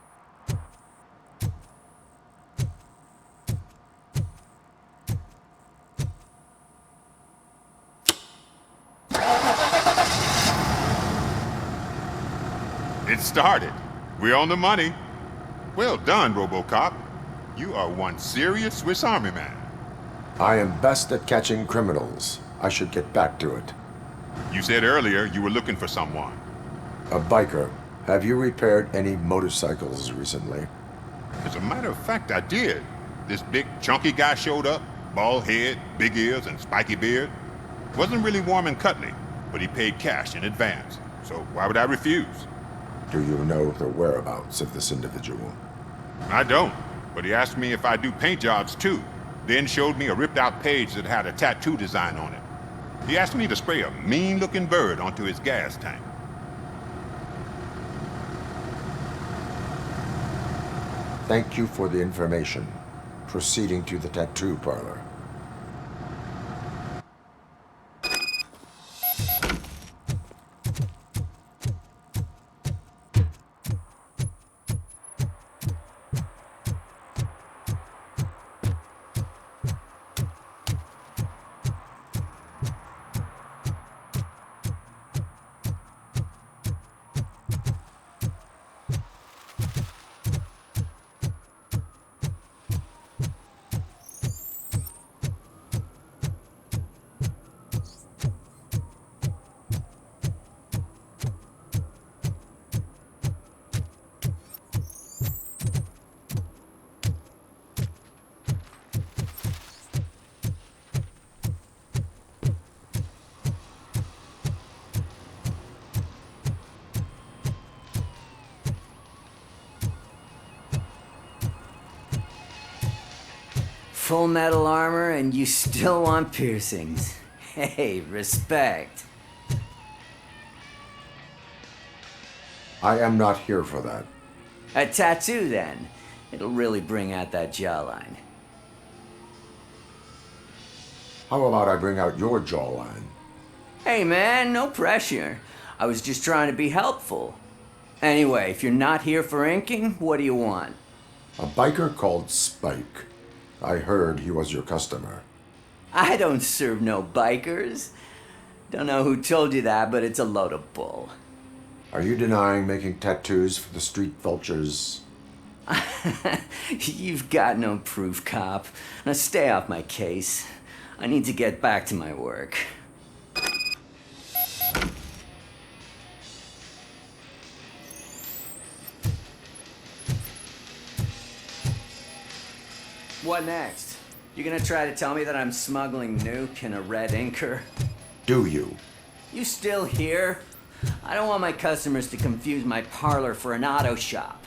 It started. We're on the money. Well done, Robocop. You are one serious Swiss Army man. I am best at catching criminals. I should get back to it. You said earlier you were looking for someone. A biker. Have you repaired any motorcycles recently? As a matter of fact, I did. This big, chunky guy showed up. Bald head, big ears, and spiky beard. Wasn't really warm and cuddly, but he paid cash in advance. So why would I refuse? Do you know the whereabouts of this individual? I don't, but he asked me if I do paint jobs too. Then showed me a ripped-out page that had a tattoo design on it. He asked me to spray a mean-looking bird onto his gas tank. Thank you for the information. Proceeding to the tattoo parlor. Full metal armor and you still want piercings. Hey, respect. I am not here for that. A tattoo, then. It'll really bring out that jawline. How about I bring out your jawline? Hey, man, no pressure. I was just trying to be helpful. Anyway, if you're not here for inking, what do you want? A biker called Spike. I heard he was your customer. I don't serve no bikers. Don't know who told you that, but it's a load of bull. Are you denying making tattoos for the street vultures? You've got no proof, cop. Now stay off my case. I need to get back to my work. What next? You gonna try to tell me that I'm smuggling nuke in a red inker? Do you? You still here? I don't want my customers to confuse my parlor for an auto shop.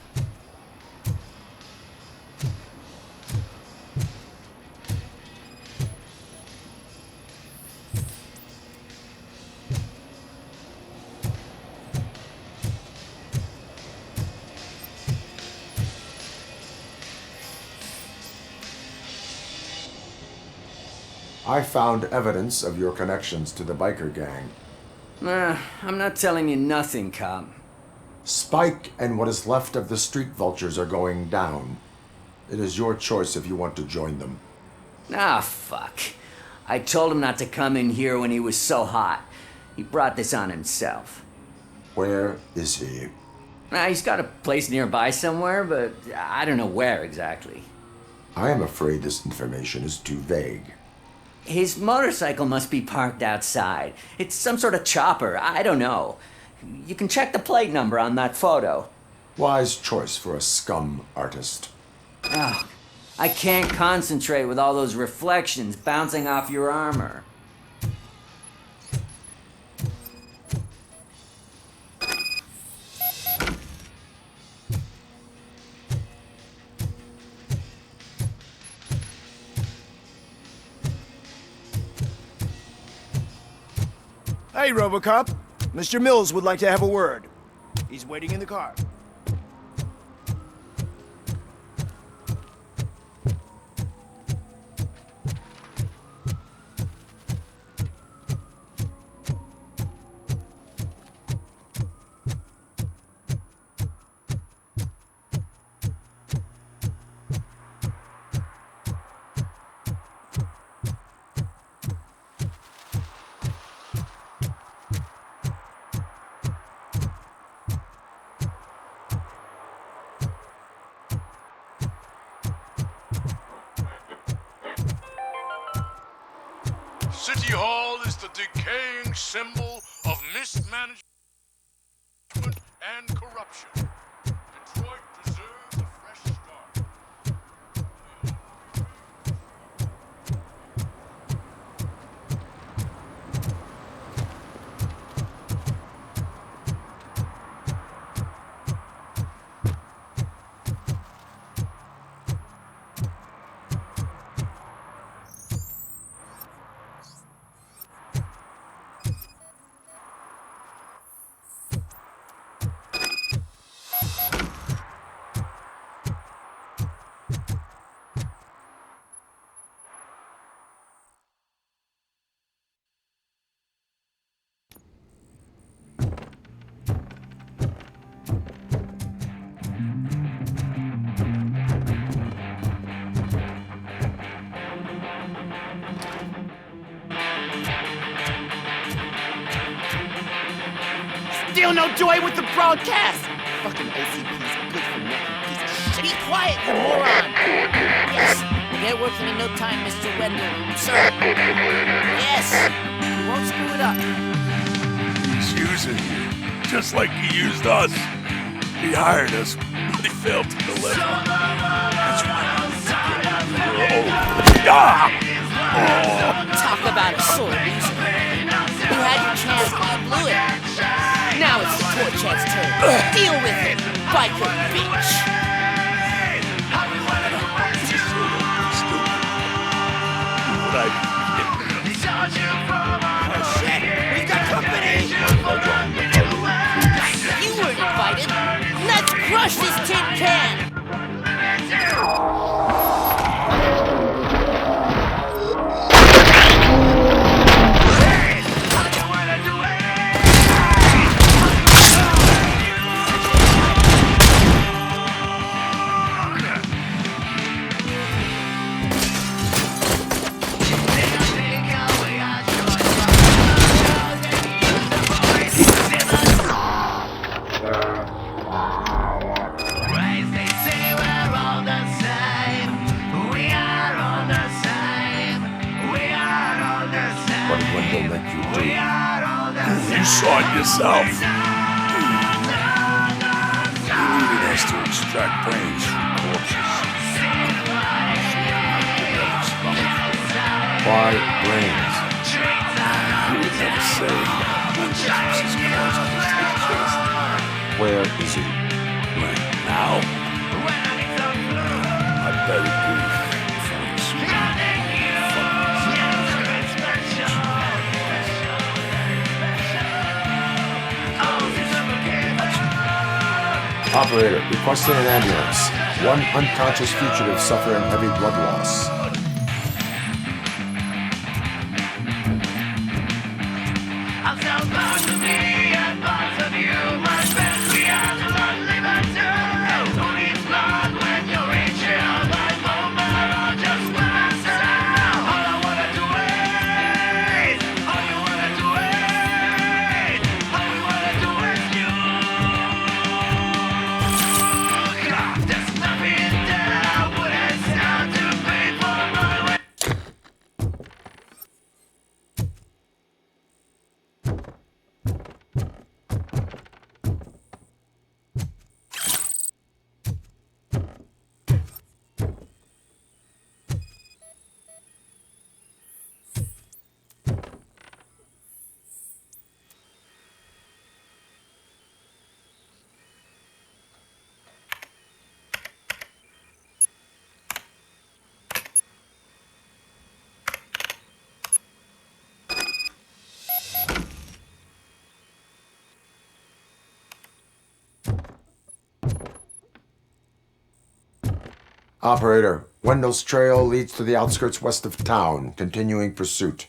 I found evidence of your connections to the biker gang. I'm not telling you nothing, cop. Spike and what is left of the street vultures are going down. It is your choice if you want to join them. Ah, fuck. I told him not to come in here when he was so hot. He brought this on himself. Where is he? He's got a place nearby somewhere, but I don't know where exactly. I am afraid this information is too vague. His motorcycle must be parked outside. It's some sort of chopper. I don't know. You can check the plate number on that photo. Wise choice for a scum artist. Oh, I can't concentrate with all those reflections bouncing off your armor. Hey, Robocop. Mr. Mills would like to have a word. He's waiting in the car. City Hall is the decaying symbol of mismanagement and corruption. Detroit deserves a fresh start. Still no joy with the broadcast! Fucking OCP's good for nothing piece of shit. Be quiet, you moron! Yes, we'll get working in no time, Mr. Wendell, sir. Yes, we won't screw it up. He's using you, just like he used us. He hired us, but he failed to deliver. That's why Talk about a sore loser. You had your chance, but you blew it. Now it's the toy chat's turn. Deal with it, biker bitch. We got company. You weren't invited. Let's crush this tin can. You saw it yourself. You needed us to extract brains from corpses. Why brains? You would never say. Where is he? Right now? I bet it be from the Operator, requesting an ambulance. One unconscious fugitive suffering heavy blood loss. Operator, Wendell's trail leads to the outskirts west of town, continuing pursuit.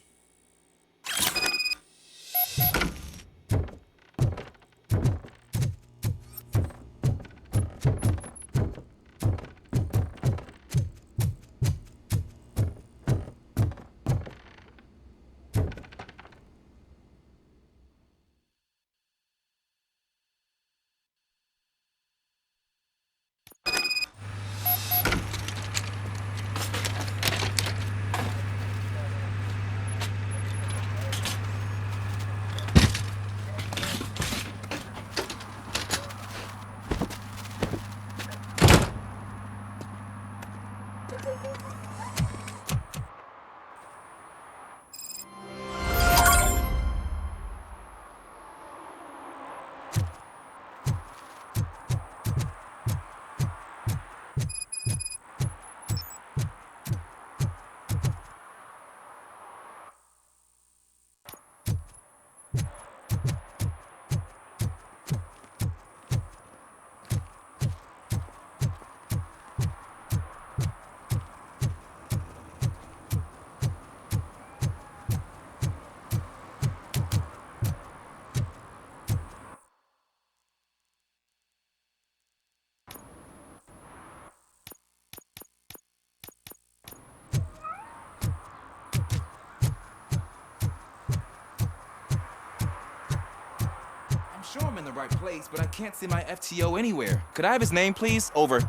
the right place, but I can't see my FTO anywhere. Could I have his name, please? Over.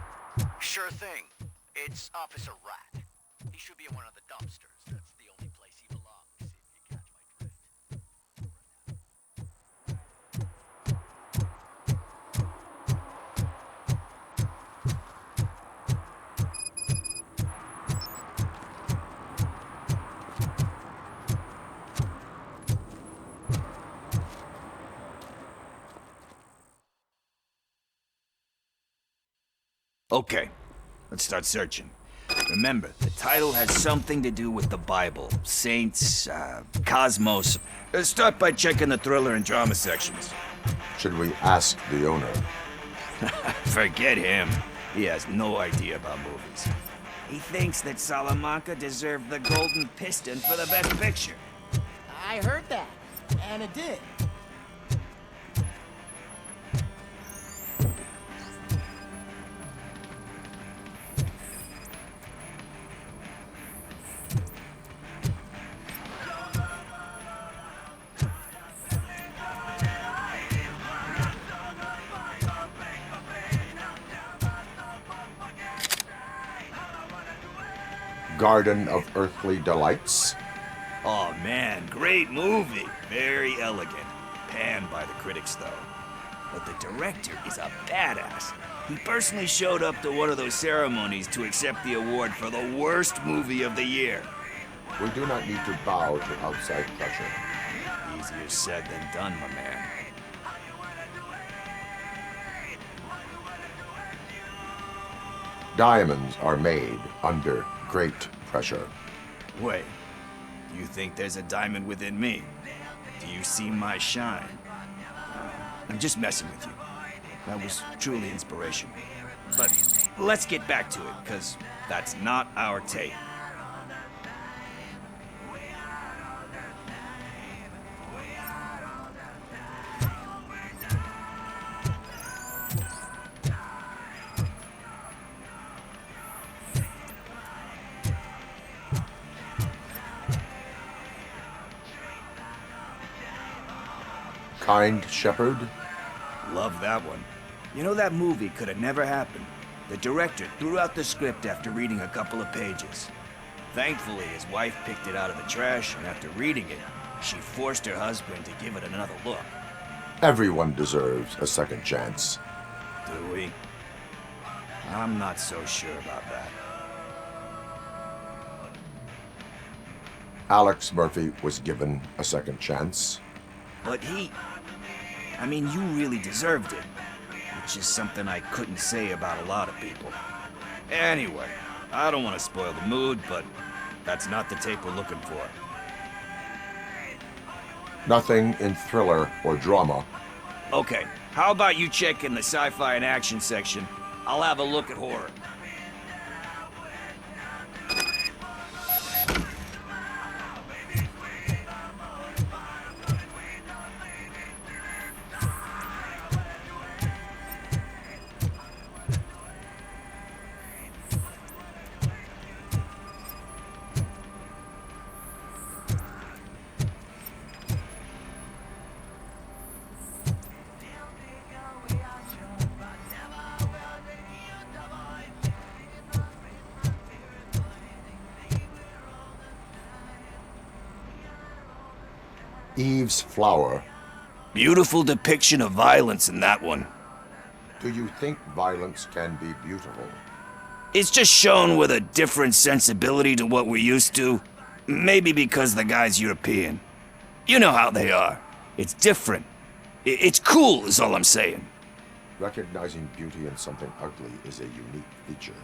Sure thing. It's Officer Rat. He should be in one of the dumpsters. That's the only place he belongs, if you catch my drift. Okay, let's start searching. Remember, the title has something to do with the Bible, saints, cosmos. Start by checking the thriller and drama sections. Should we ask the owner? Forget him. He has no idea about movies. He thinks that Salamanca deserved the Golden Piston for the Best Picture. I heard that, and it did. Garden of Earthly Delights? Oh man, great movie. Very elegant. Panned by the critics though. But the director is a badass. He personally showed up to one of those ceremonies to accept the award for the worst movie of the year. We do not need to bow to outside pressure. Easier said than done, my man. Diamonds are made under great pressure. Wait, you think there's a diamond within me? Do you see my shine? I'm just messing with you. That was truly inspirational. But let's get back to it, because that's not our tape. Kind Shepherd? Love that one. You know, that movie could have never happened. The director threw out the script after reading a couple of pages. Thankfully, his wife picked it out of the trash, and after reading it, she forced her husband to give it another look. Everyone deserves a second chance. Do we? I'm not so sure about that. Alex Murphy was given a second chance. But I mean, you really deserved it. Which is something I couldn't say about a lot of people. Anyway, I don't want to spoil the mood, but that's not the tape we're looking for. Nothing in thriller or drama. Okay, how about you check in the sci-fi and action section? I'll have a look at horror. Eve's Flower. Beautiful depiction of violence in that one. Do you think violence can be beautiful? It's just shown with a different sensibility to what we're used to. Maybe because the guy's European. You know how they are. It's different. It's cool is all I'm saying. Recognizing beauty in something ugly is a unique feature.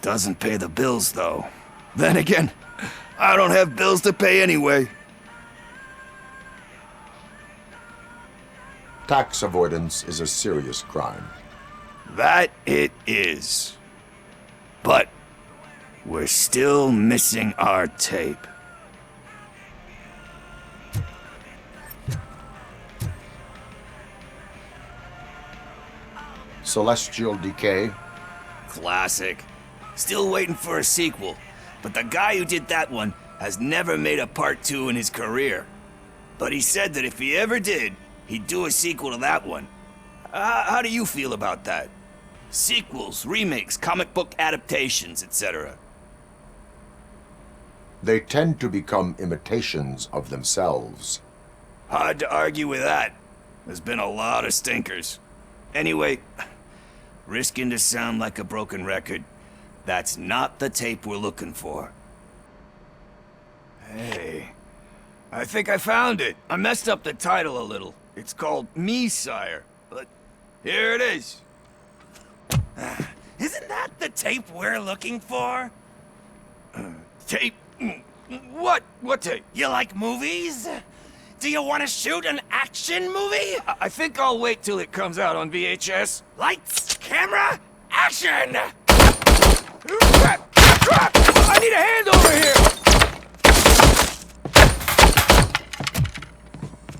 Doesn't pay the bills, though. Then again, I don't have bills to pay anyway. Tax avoidance is a serious crime. That it is. But we're still missing our tape. Celestial Decay. Classic. Still waiting for a sequel. But the guy who did that one has never made a part 2 in his career. But he said that if he ever did, He'd do a sequel to that one. How do you feel about that? Sequels, remakes, comic book adaptations, etc. They tend to become imitations of themselves. Hard to argue with that. There's been a lot of stinkers. Anyway, risking to sound like a broken record, that's not the tape we're looking for. Hey, I think I found it. I messed up the title a little. It's called Me, Sire, but here it is. Isn't that the tape we're looking for? Tape? What? What tape? You like movies? Do you want to shoot an action movie? I think I'll wait till it comes out on VHS. Lights, camera, action! Crap! Crap! I need a hand over here!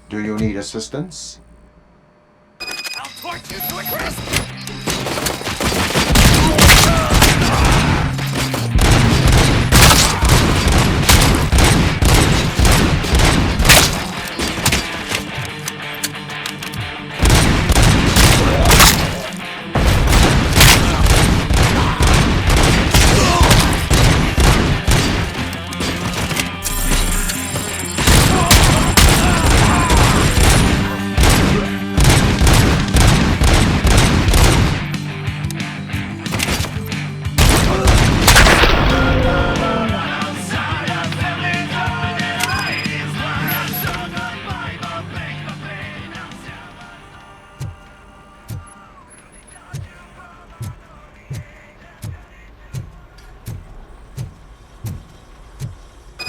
Do you need assistance? I'll torch you to a crisp!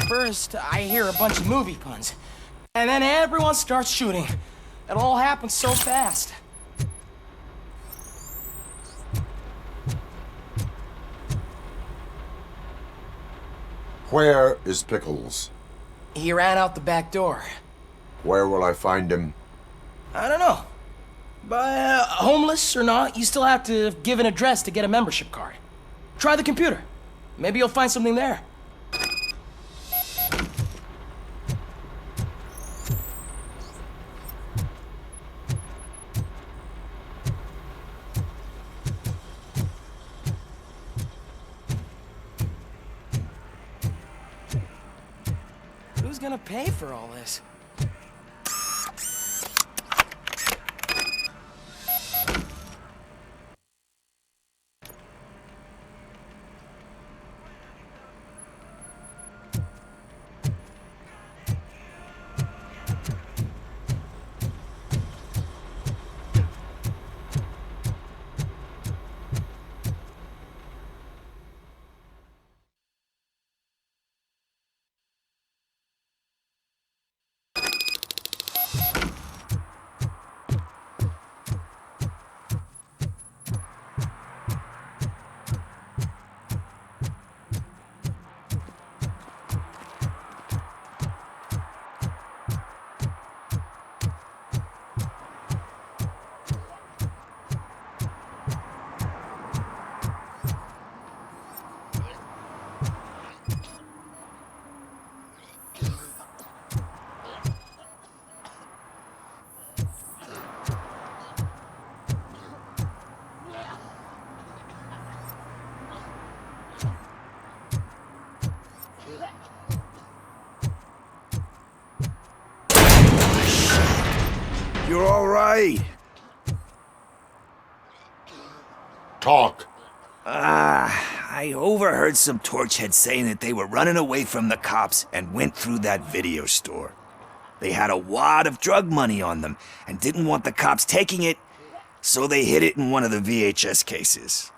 First, I hear a bunch of movie puns, and then everyone starts shooting. It all happens so fast. Where is Pickles? He ran out the back door. Where will I find him? I don't know. But homeless or not, you still have to give an address to get a membership card. Try the computer. Maybe you'll find something there. Who's gonna pay for all this? You're all right. Talk. I overheard some torchheads saying that they were running away from the cops and went through that video store. They had a wad of drug money on them and didn't want the cops taking it, so they hid it in one of the VHS cases.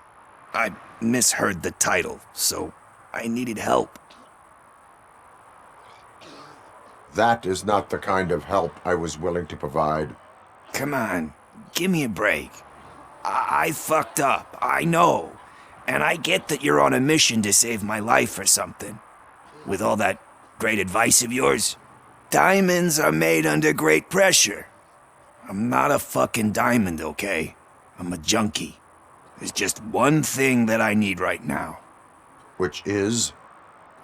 I misheard the title, so I needed help. That is not the kind of help I was willing to provide. Come on, give me a break. I fucked up, I know. And I get that you're on a mission to save my life or something. With all that great advice of yours, diamonds are made under great pressure. I'm not a fucking diamond, okay? I'm a junkie. There's just one thing that I need right now. Which is?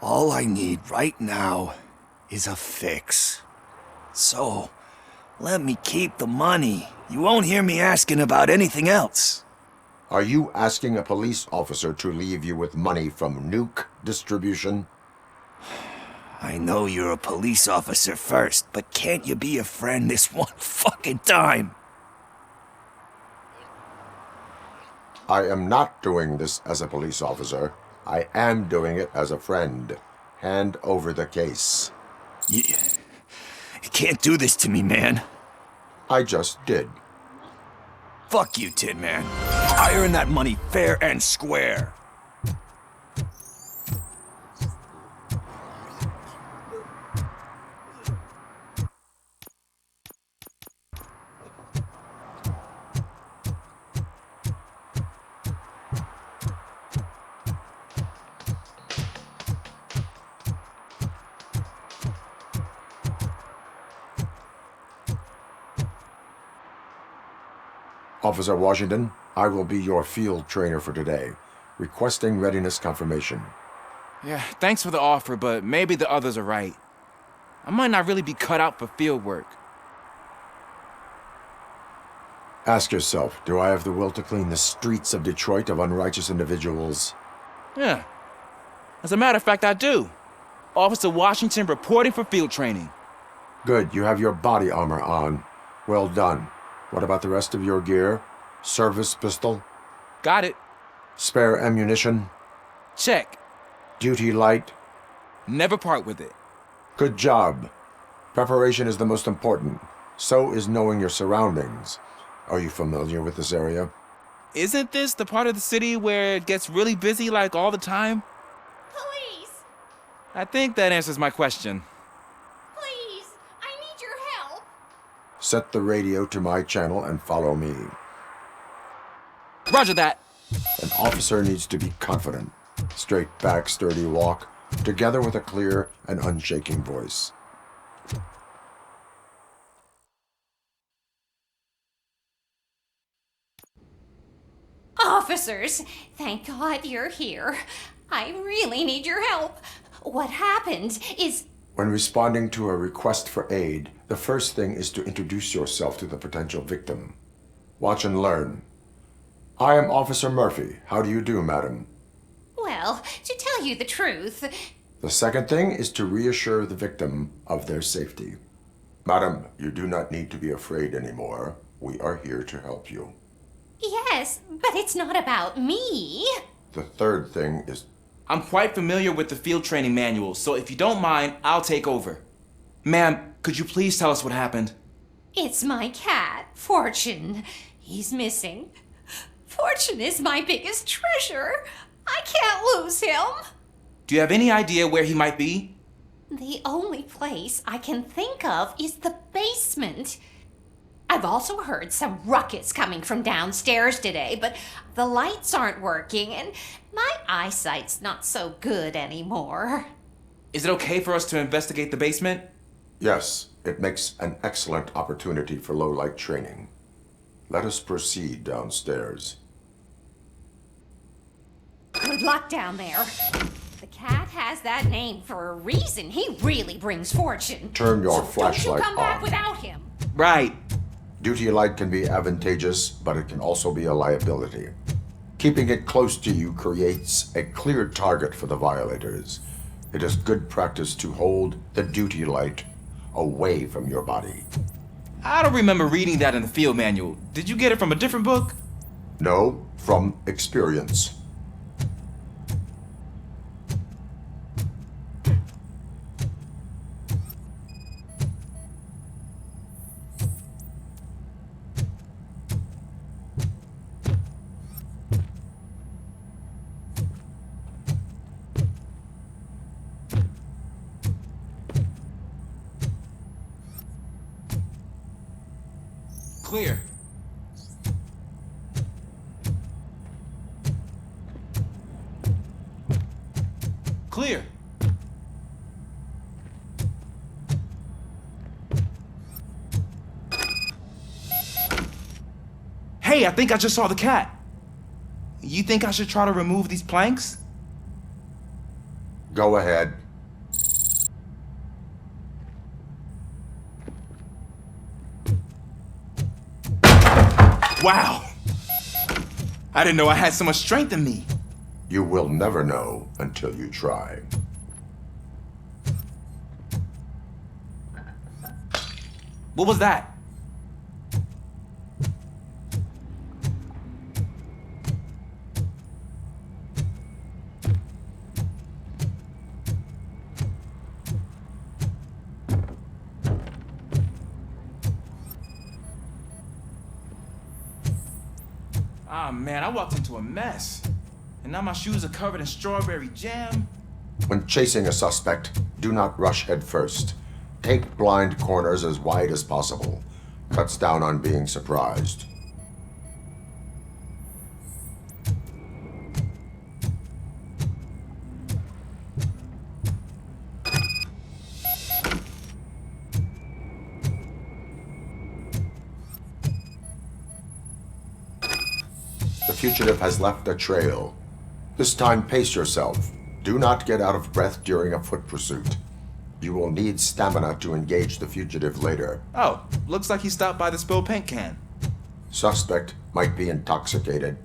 All I need right now is a fix. So, Let me keep the money. You won't hear me asking about anything else. Are you asking a police officer to leave you with money from nuke distribution? I know you're a police officer first, but can't you be a friend this one fucking time? I am not doing this as a police officer. I am doing it as a friend. Hand over the case. You can't do this to me, man. I just did. Fuck you, Tin Man. I earned that money fair and square. Officer Washington, I will be your field trainer for today. Requesting readiness confirmation. Yeah, thanks for the offer, but maybe the others are right. I might not really be cut out for field work. Ask yourself, do I have the will to clean the streets of Detroit of unrighteous individuals? Yeah. As a matter of fact, I do. Officer Washington reporting for field training. Good, you have your body armor on. Well done. What about the rest of your gear? Service pistol? Got it. Spare ammunition? Check. Duty light? Never part with it. Good job. Preparation is the most important. So is knowing your surroundings. Are you familiar with this area? Isn't this the part of the city where it gets really busy like all the time? Police! I think that answers my question. Please! I need your help! Set the radio to my channel and follow me. Roger that. An officer needs to be confident. Straight back, sturdy walk, together with a clear and unshaking voice. Officers, thank God you're here. I really need your help. What happened is... When responding to a request for aid, the first thing is to introduce yourself to the potential victim. Watch and learn. I am Officer Murphy. How do you do, madam? Well, to tell you the truth... The second thing is to reassure the victim of their safety. Madam, you do not need to be afraid anymore. We are here to help you. Yes, but it's not about me. The third thing is... I'm quite familiar with the field training manual, so if you don't mind, I'll take over. Ma'am, could you please tell us what happened? It's my cat, Fortune. He's missing. Fortune is my biggest treasure. I can't lose him. Do you have any idea where he might be? The only place I can think of is the basement. I've also heard some ruckus coming from downstairs today, but the lights aren't working and my eyesight's not so good anymore. Is it okay for us to investigate the basement? Yes, it makes an excellent opportunity for low-light training. Let us proceed downstairs. Good luck down there. The cat has that name for a reason. He really brings fortune. Turn your So flashlight don't you come back on. without him. Right. Duty light can be advantageous, but it can also be a liability. Keeping it close to you creates a clear target for the violators. It is good practice to hold the duty light away from your body. I don't remember reading that in the field manual. Did you get it from a different book? No, from experience. Clear. Clear. Hey, I think I just saw the cat. You think I should try to remove these planks? Go ahead. Wow! I didn't know I had so much strength in me. You will never know until you try. What was that? Ah, man, I walked into a mess. And now my shoes are covered in strawberry jam. When chasing a suspect, do not rush head first. Take blind corners as wide as possible. Cuts down on being surprised. The fugitive has left a trail. This time, pace yourself. Do not get out of breath during a foot pursuit. You will need stamina to engage the fugitive later. Oh, looks like he stopped by the spilled paint can. Suspect might be intoxicated.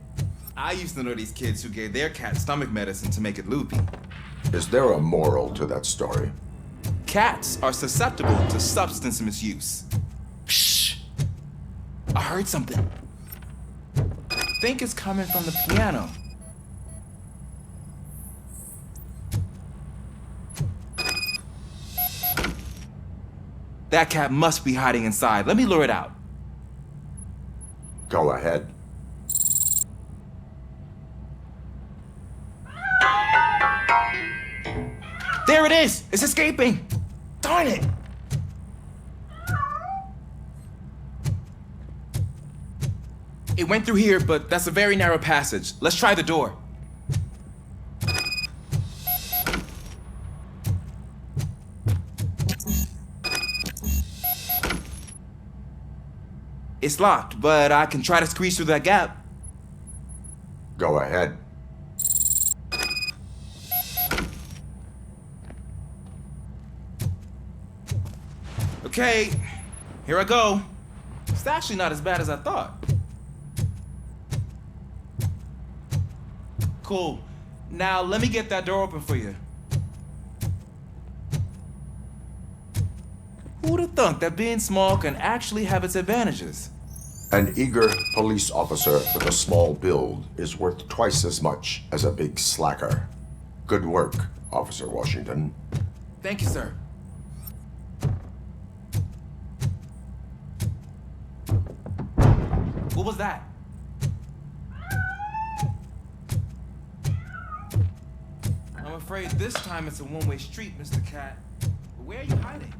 I used to know these kids who gave their cat stomach medicine to make it loopy. Is there a moral to that story? Cats are susceptible to substance misuse. Shh! I heard something. I think it's coming from the piano. That cat must be hiding inside. Let me lure it out. Go ahead. There it is! It's escaping! Darn it! It went through here, but that's a very narrow passage. Let's try the door. It's locked, but I can try to squeeze through that gap. Go ahead. Okay, here I go. It's actually not as bad as I thought. Cool. Now let me get that door open for you. Who'd have thunk that being small can actually have its advantages? An eager police officer with a small build is worth twice as much as a big slacker. Good work, Officer Washington. Thank you, sir. What was that? I'm afraid this time it's a one-way street, Mr. Cat. But where are you hiding?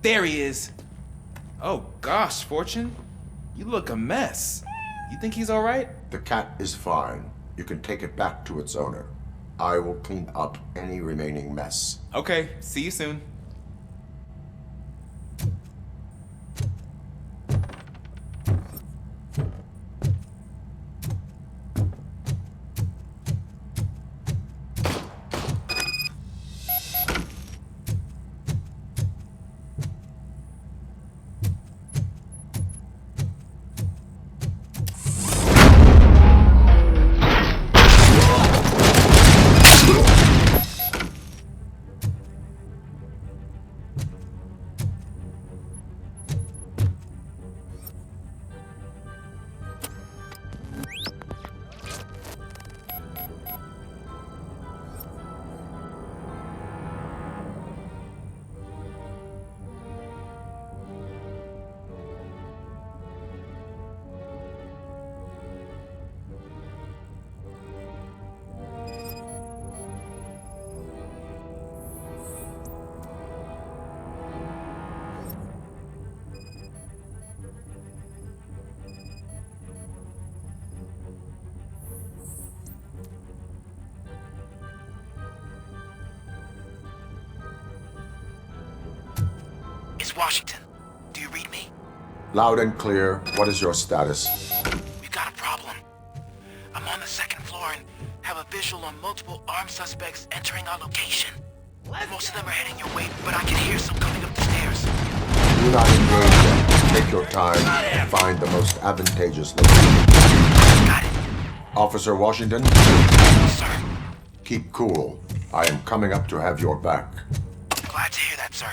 There he is. Oh gosh, Fortune. You look a mess. You think he's all right? The cat is fine. You can take it back to its owner. I will clean up any remaining mess. Okay, see you soon. is Washington. Do you read me? Loud and clear. What is your status? We've got a problem. I'm on the second floor and have a visual on multiple armed suspects entering our location. Most of them are heading your way, but I can hear some coming up the stairs. Do not engage them. Take your time and find the most advantageous location. Got it. Officer Washington? Sir. Keep cool. I am coming up to have your back. Glad to hear that, sir.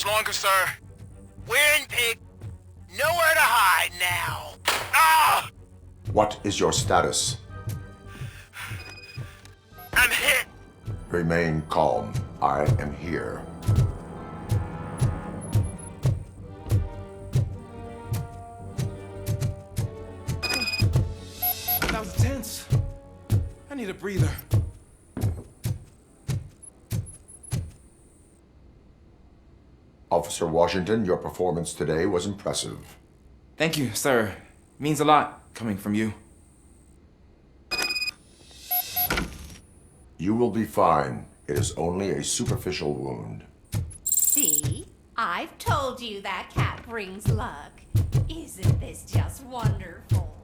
Longer, sir. We're in pig. Nowhere to hide now. Ah! What is your status? I'm hit. Remain calm. I am here. That was tense. I need a breather. Officer Washington, your performance today was impressive. Thank you, sir. Means a lot coming from you. You will be fine. It is only a superficial wound. See? I've told you that cat brings luck. Isn't this just wonderful?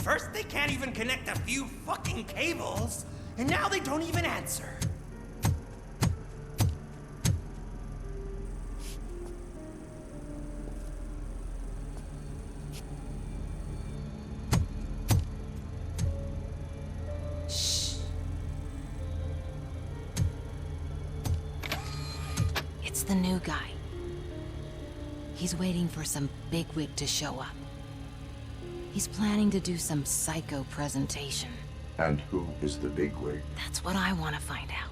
First, they can't even connect a few fucking cables, and now they don't even answer. Shh. It's the new guy. He's waiting for some bigwig to show up. He's planning to do some psycho presentation. And who is the bigwig? That's what I want to find out.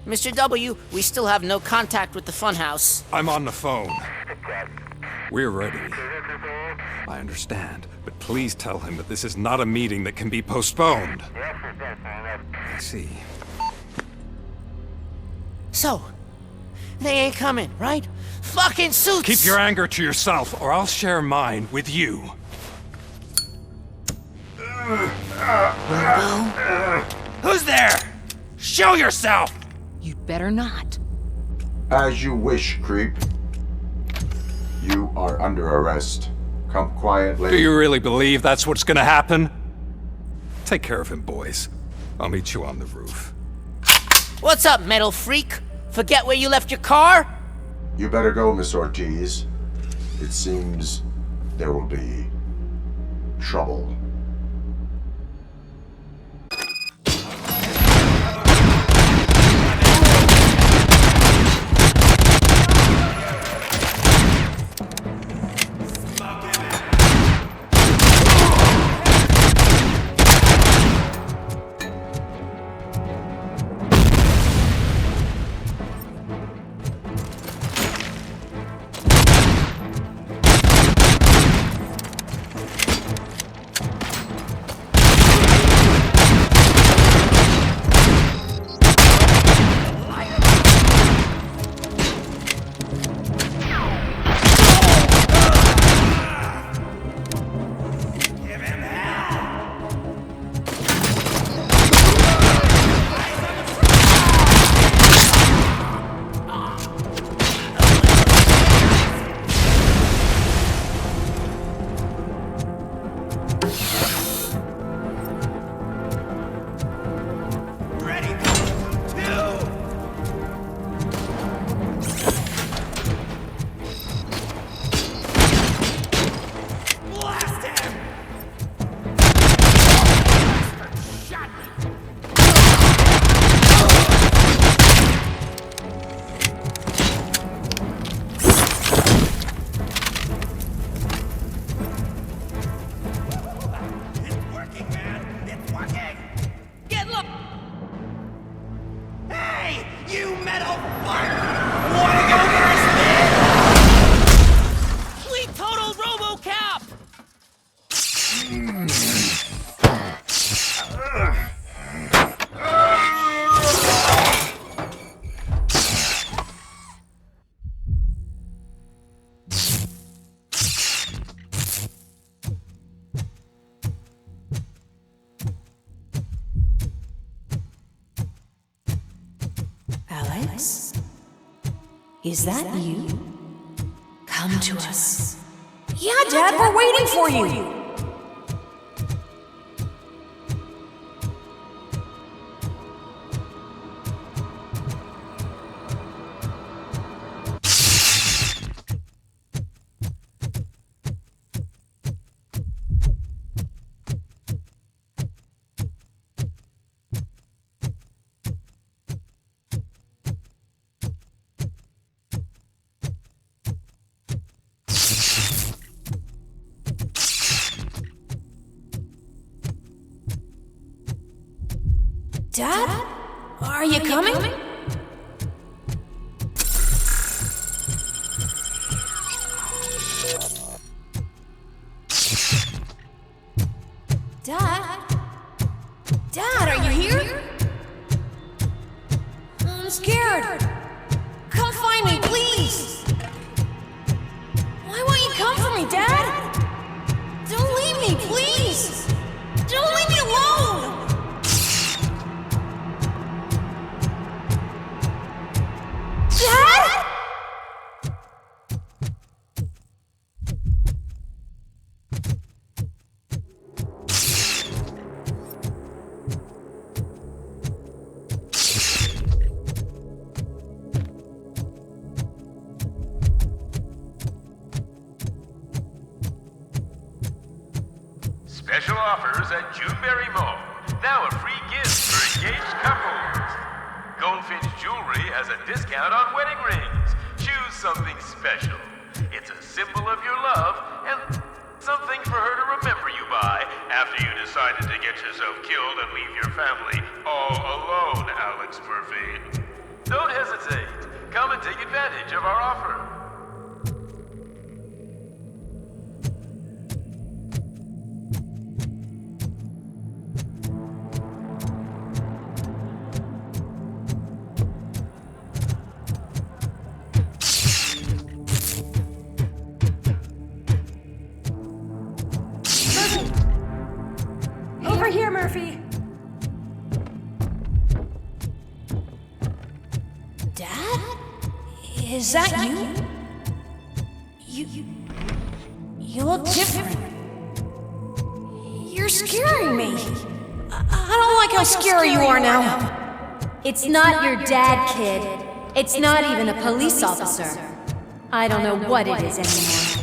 Mr. W, we still have no contact with the funhouse. I'm on the phone. We're ready. I understand, but please tell him that this is not a meeting that can be postponed. I see. So, they ain't coming, right? Fucking suits! Keep your anger to yourself, or I'll share mine with you. Who's there? Show yourself! You'd better not. As you wish, creep. You are under arrest. Come quietly. Do you really believe that's what's gonna happen? Take care of him, boys. I'll meet you on the roof. What's up, metal freak? Forget where you left your car? You better go, Miss Ortiz. It seems there will be trouble. Alex? Is that you? Come to us. Yeah, Dad, we're waiting for you. Dad? Are you coming? Dad? Dad, are you here? I'm scared. Come find me, please. Why won't you come for me, Dad? Don't leave me, please. Don't leave me alone. Dad? Special offers at Juneberry Mall. Now a free gift for engaged couples. Goldfinch Jewelry has a discount on wedding rings. Choose something special. It's a symbol of your love and something for her to remember you by after you decided to get yourself killed and leave your family all alone, Alex Murphy. Don't hesitate. Come and take advantage of our offer. Murphy. Dad? Is that you? You look different. You're scaring me. I don't like how scary you are now. It's not your dad, kid. It's not even a police officer. I don't know what it is anymore.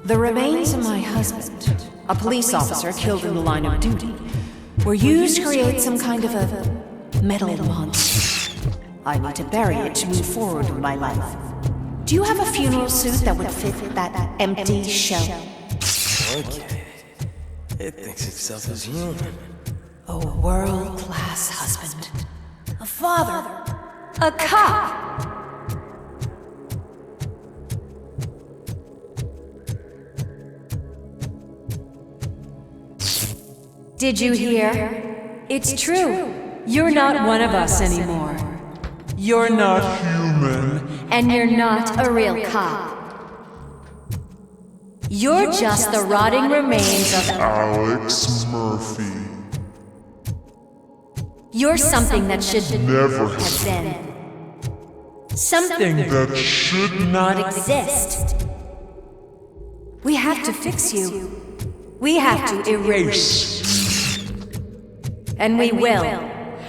The remains of my husband, a police officer killed in the line of duty, were used to create some kind of a metal monster. I need to bury it to move forward with my life. Do you have a funeral suit that would fit that empty shell? Okay. It thinks itself as human. A world-class husband. A father. A cop. Did you hear? It's true. You're not one of us anymore. You're not human. And you're not a real cop. You're just the rotting remains of Alex Murphy. You're something that should never have been. Something that should not exist. We have to fix you. We have to erase you. And we will.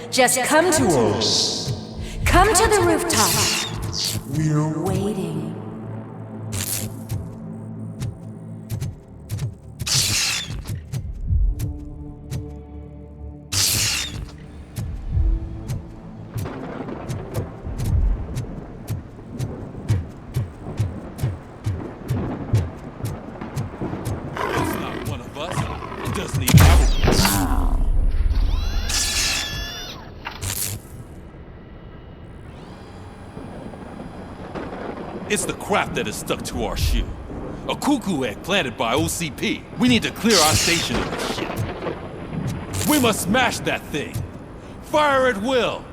Just come to us. Come to the rooftop. We're waiting. It's the crap that is stuck to our shoe. A cuckoo egg planted by OCP. We need to clear our station of this shit. We must smash that thing. Fire at will.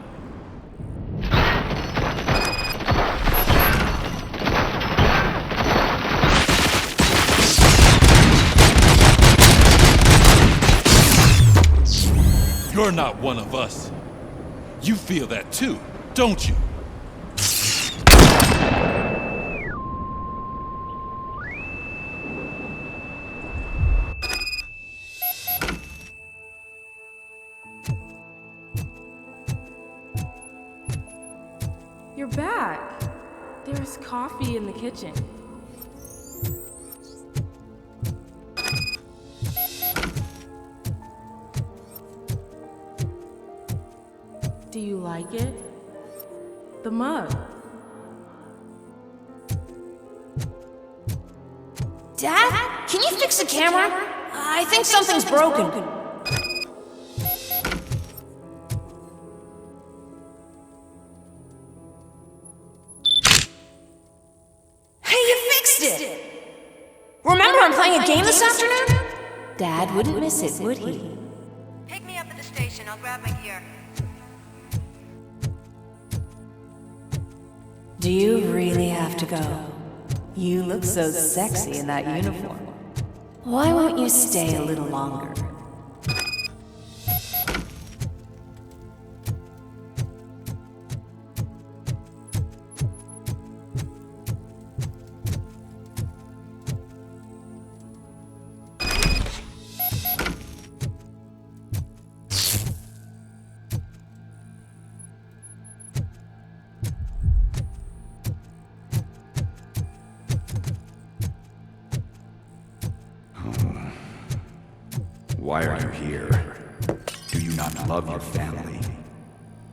You're not one of us. You feel that too, don't you? You're back. There's coffee in the kitchen. Do you like it? The mug. Dad? Can you fix the camera? I think something's broken. Hey, you fixed it! Remember I'm playing a game this afternoon? Dad wouldn't miss it, would he? Pick me up at the station. I'll grab my gear. Do you really have to go? You look so sexy in that uniform. Why won't you stay a little longer? Why are you here? Do you not love your family?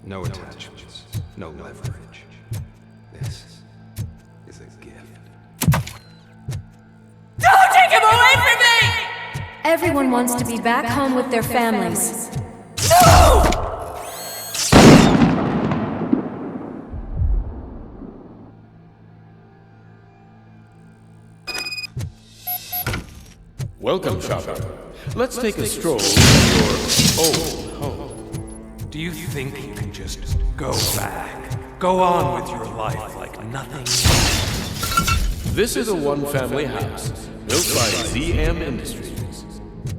No attachments, no leverage. This is a gift. Don't take him away from me! Everyone wants to be back home with their families. No! Welcome, shopper. Let's take a stroll through your old home. Do you think you can just go back? Go on with your life like nothing? This is a one-family house built by ZM Industries.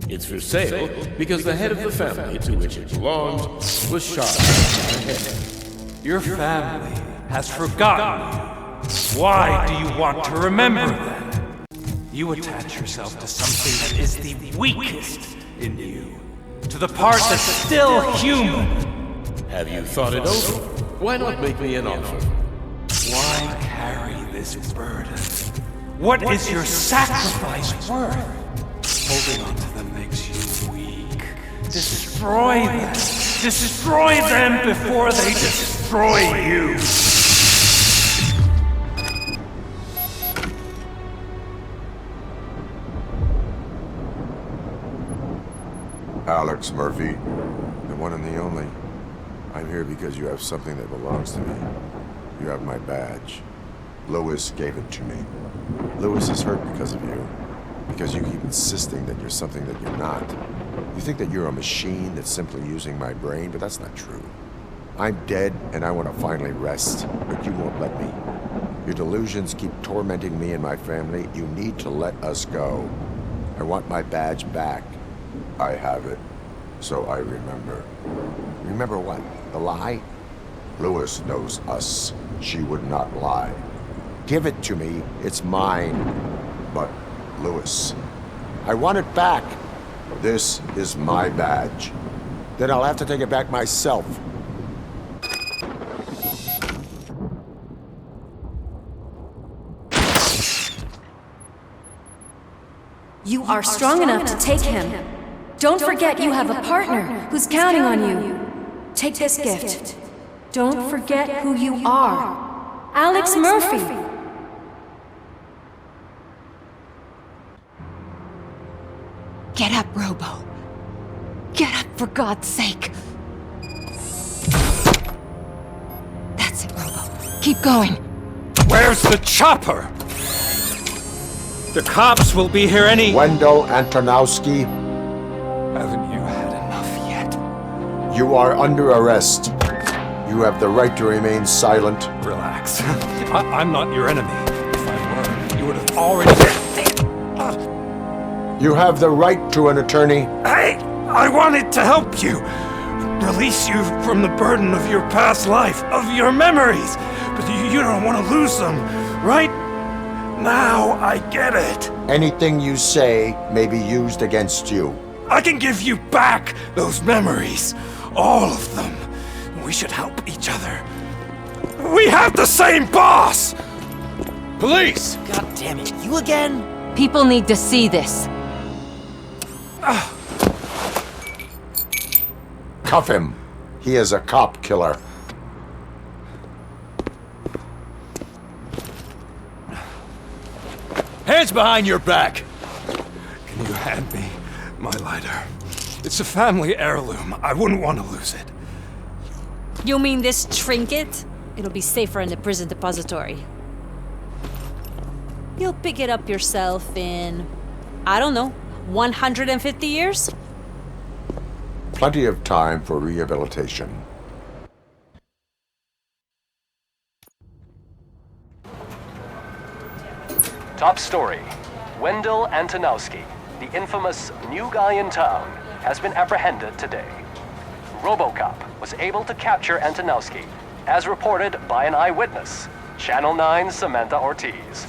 It's for sale because the head of the family to which it belonged was shot in the head. Your family has forgotten you. Why do you want to remember them? You attach yourself to something that is the weakest in you. To the part that's still human. Have you thought it over? Why not make me an offer? Why carry this burden? What is your sacrifice worth? Holding on to them makes you weak. Destroy them. Destroy them before they destroy you. Alex Murphy, the one and the only. I'm here because you have something that belongs to me. You have my badge. Lewis gave it to me. Lewis is hurt because of you. Because you keep insisting that you're something that you're not. You think that you're a machine that's simply using my brain, but that's not true. I'm dead and I want to finally rest, but you won't let me. Your delusions keep tormenting me and my family. You need to let us go. I want my badge back. I have it, so I remember. Remember what? The lie? Lewis knows us. She would not lie. Give it to me. It's mine. But, Lewis, I want it back. This is my badge. Then I'll have to take it back myself. You are strong enough to take him. Don't forget you have a partner who's counting on you. Take this gift. Don't forget who you are. Alex Murphy. Get up, Robo. Get up, for God's sake. That's it, Robo. Keep going. Where's the chopper? The cops will be here any... Wendell Antonowski. Haven't you had enough yet? You are under arrest. You have the right to remain silent. Relax. I'm not your enemy. If I were, you would have already... You have the right to an attorney. I wanted to help you. Release you from the burden of your past life, of your memories. But you don't want to lose them, right? Now I get it. Anything you say may be used against you. I can give you back those memories. All of them. We should help each other. We have the same boss! Police! God damn it, you again? People need to see this. Cuff him. He is a cop killer. Hands behind your back! Can you hand me my lighter? It's a family heirloom. I wouldn't want to lose it. You mean this trinket? It'll be safer in the prison depository. You'll pick it up yourself in, I don't know, 150 years? Plenty of time for rehabilitation. Top story. Wendell Antonowski, the infamous new guy in town, has been apprehended today. Robocop was able to capture Antonowski, as reported by an eyewitness, Channel 9's Samantha Ortiz.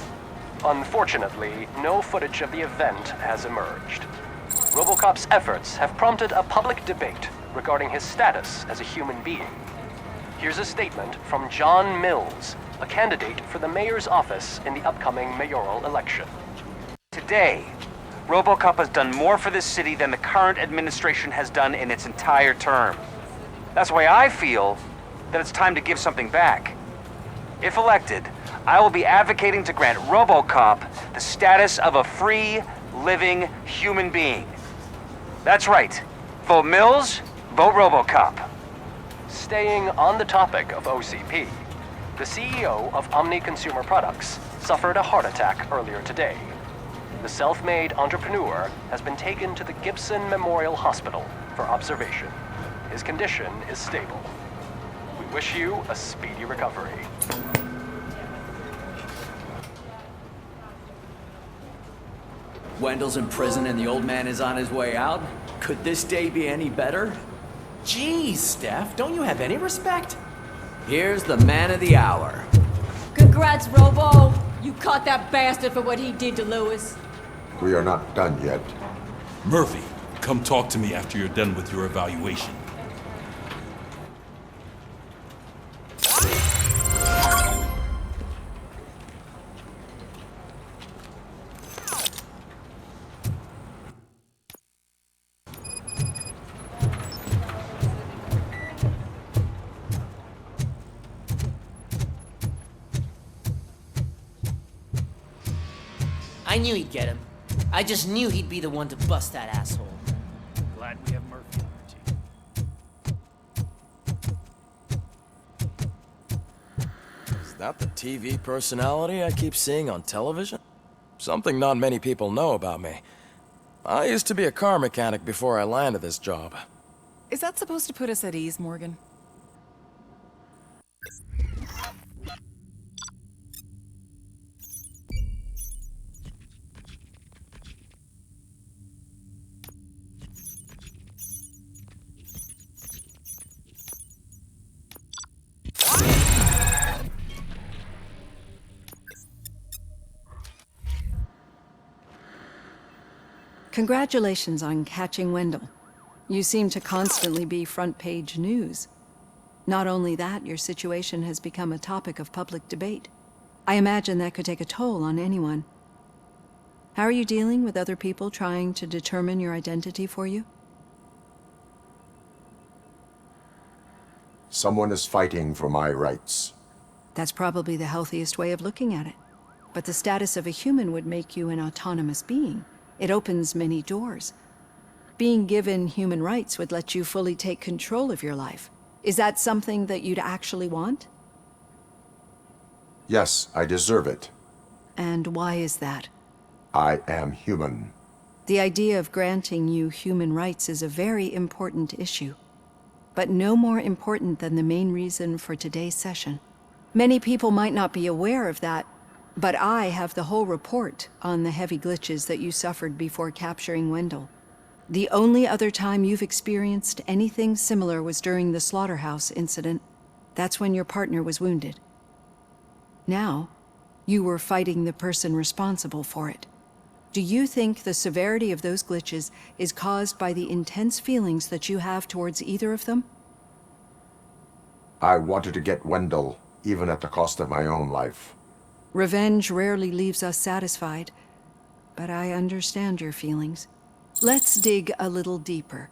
Unfortunately, no footage of the event has emerged. Robocop's efforts have prompted a public debate regarding his status as a human being. Here's a statement from John Mills, a candidate for the mayor's office in the upcoming mayoral election. Today, Robocop has done more for this city than the current administration has done in its entire term. That's why I feel that it's time to give something back. If elected, I will be advocating to grant Robocop the status of a free, living human being. That's right. Vote Mills, vote Robocop. Staying on the topic of OCP, the CEO of Omni Consumer Products suffered a heart attack earlier today. The self-made entrepreneur has been taken to the Gibson Memorial Hospital for observation. His condition is stable. We wish you a speedy recovery. Wendell's in prison and the old man is on his way out? Could this day be any better? Jeez, Steph, don't you have any respect? Here's the man of the hour. Congrats, Robo! You caught that bastard for what he did to Lewis. We are not done yet. Murphy, come talk to me after you're done with your evaluation. I knew he'd get him. I just knew he'd be the one to bust that asshole. Glad we have Murphy on our team. Is that the TV personality I keep seeing on television? Something not many people know about me. I used to be a car mechanic before I landed this job. Is that supposed to put us at ease, Morgan? Congratulations on catching Wendell. You seem to constantly be front-page news. Not only that, your situation has become a topic of public debate. I imagine that could take a toll on anyone. How are you dealing with other people trying to determine your identity for you? Someone is fighting for my rights. That's probably the healthiest way of looking at it. But the status of a human would make you an autonomous being. It opens many doors. Being given human rights would let you fully take control of your life. Is that something that you'd actually want? Yes, I deserve it. And why is that? I am human. The idea of granting you human rights is a very important issue, but no more important than the main reason for today's session. Many people might not be aware of that, but I have the whole report on the heavy glitches that you suffered before capturing Wendell. The only other time you've experienced anything similar was during the slaughterhouse incident. That's when your partner was wounded. Now, you were fighting the person responsible for it. Do you think the severity of those glitches is caused by the intense feelings that you have towards either of them? I wanted to get Wendell, even at the cost of my own life. Revenge rarely leaves us satisfied, but I understand your feelings. Let's dig a little deeper.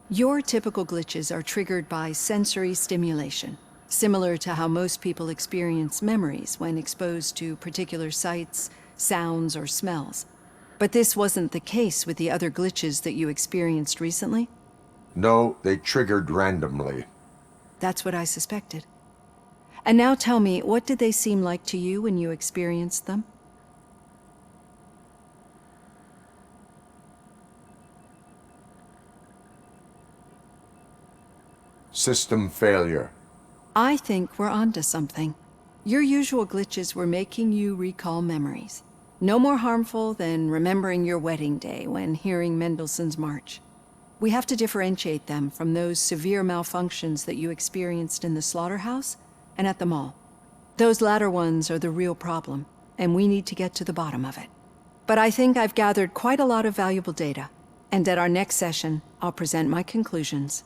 Your typical glitches are triggered by sensory stimulation, similar to how most people experience memories when exposed to particular sights, sounds, or smells. But this wasn't the case with the other glitches that you experienced recently? No, they triggered randomly. That's what I suspected. And now tell me, what did they seem like to you when you experienced them? System failure. I think we're onto something. Your usual glitches were making you recall memories. No more harmful than remembering your wedding day when hearing Mendelssohn's March. We have to differentiate them from those severe malfunctions that you experienced in the slaughterhouse and at the mall. Those latter ones are the real problem, and we need to get to the bottom of it. But I think I've gathered quite a lot of valuable data, and at our next session, I'll present my conclusions.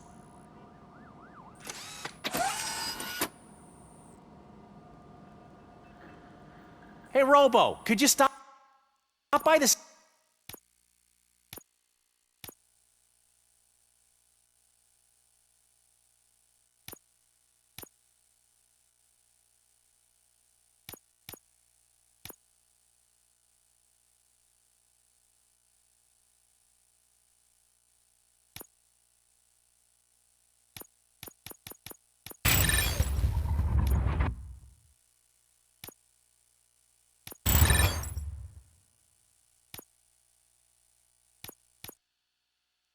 Hey, Robo, could you stop by this?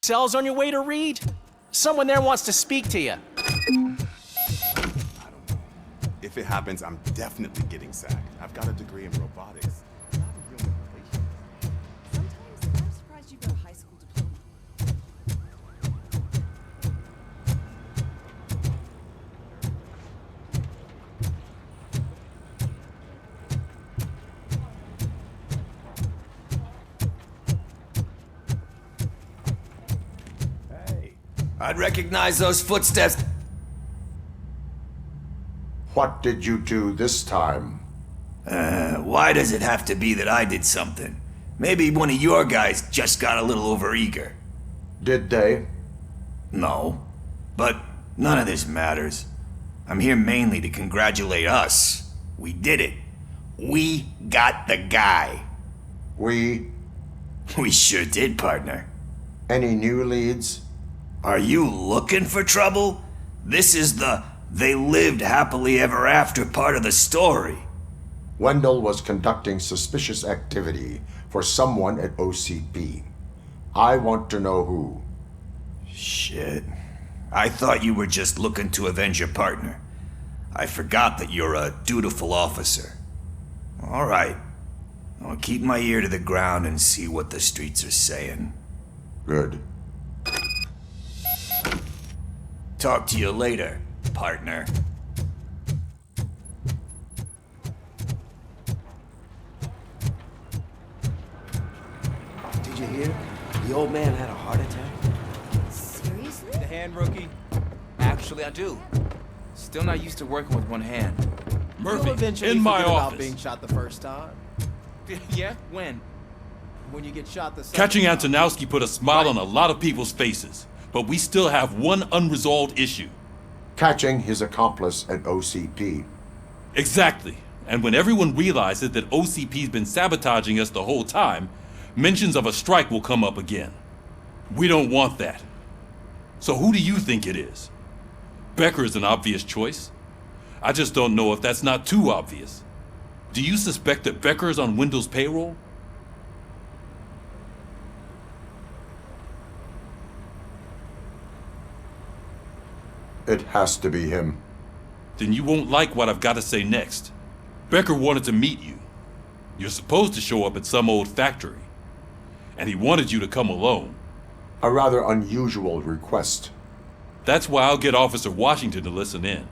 cells on your way to Reed? Someone there wants to speak to you. If it happens, I'm definitely getting sacked. I've got a degree in robotics. Not a human relation. Sometimes I'm surprised you got a high school diploma. I'd recognize those footsteps. What did you do this time? Why does it have to be that I did something? Maybe one of your guys just got a little overeager. Did they? No. But none of this matters. I'm here mainly to congratulate us. We did it. We got the guy. We sure did, partner. Any new leads? Are you looking for trouble? This is the they lived happily ever after part of the story. Wendell was conducting suspicious activity for someone at OCP. I want to know who. Shit. I thought you were just looking to avenge your partner. I forgot that you're a dutiful officer. All right. I'll keep my ear to the ground and see what the streets are saying. Good. Talk to you later, partner. Did you hear? The old man had a heart attack. Seriously? The hand, rookie? Actually, I do. Still not used to working with one hand. Murphy, You'll eventually in my forget office. about being shot the first time. Yeah? When? When you get shot the second Catching time. Antonowski put a smile on a lot of people's faces, but we still have one unresolved issue. Catching his accomplice at OCP. Exactly. And when everyone realizes that OCP's been sabotaging us the whole time, mentions of a strike will come up again. We don't want that. So who do you think it is? Becker is an obvious choice. I just don't know if that's not too obvious. Do you suspect that Becker is on Wendell's payroll? It has to be him. Then you won't like what I've got to say next. Becker wanted to meet you. You're supposed to show up at some old factory. And he wanted you to come alone. A rather unusual request. That's why I'll get Officer Washington to listen in.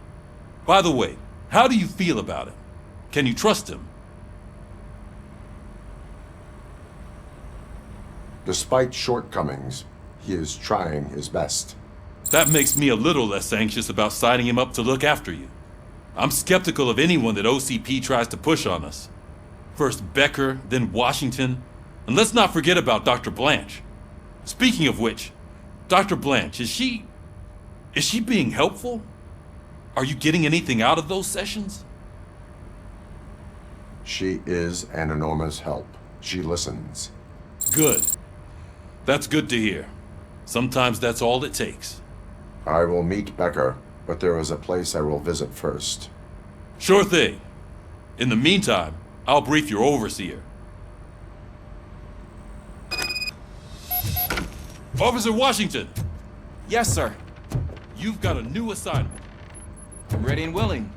By the way, how do you feel about him? Can you trust him? Despite shortcomings, he is trying his best. That makes me a little less anxious about signing him up to look after you. I'm skeptical of anyone that OCP tries to push on us. First Becker, then Washington, and let's not forget about Dr. Blanche. Speaking of which, Dr. Blanche, is she being helpful? Are you getting anything out of those sessions? She is an enormous help. She listens. Good. That's good to hear. Sometimes that's all it takes. I will meet Becker, but there is a place I will visit first. Sure thing. In the meantime, I'll brief your overseer. Officer Washington! Yes, sir. You've got a new assignment. I'm ready and willing.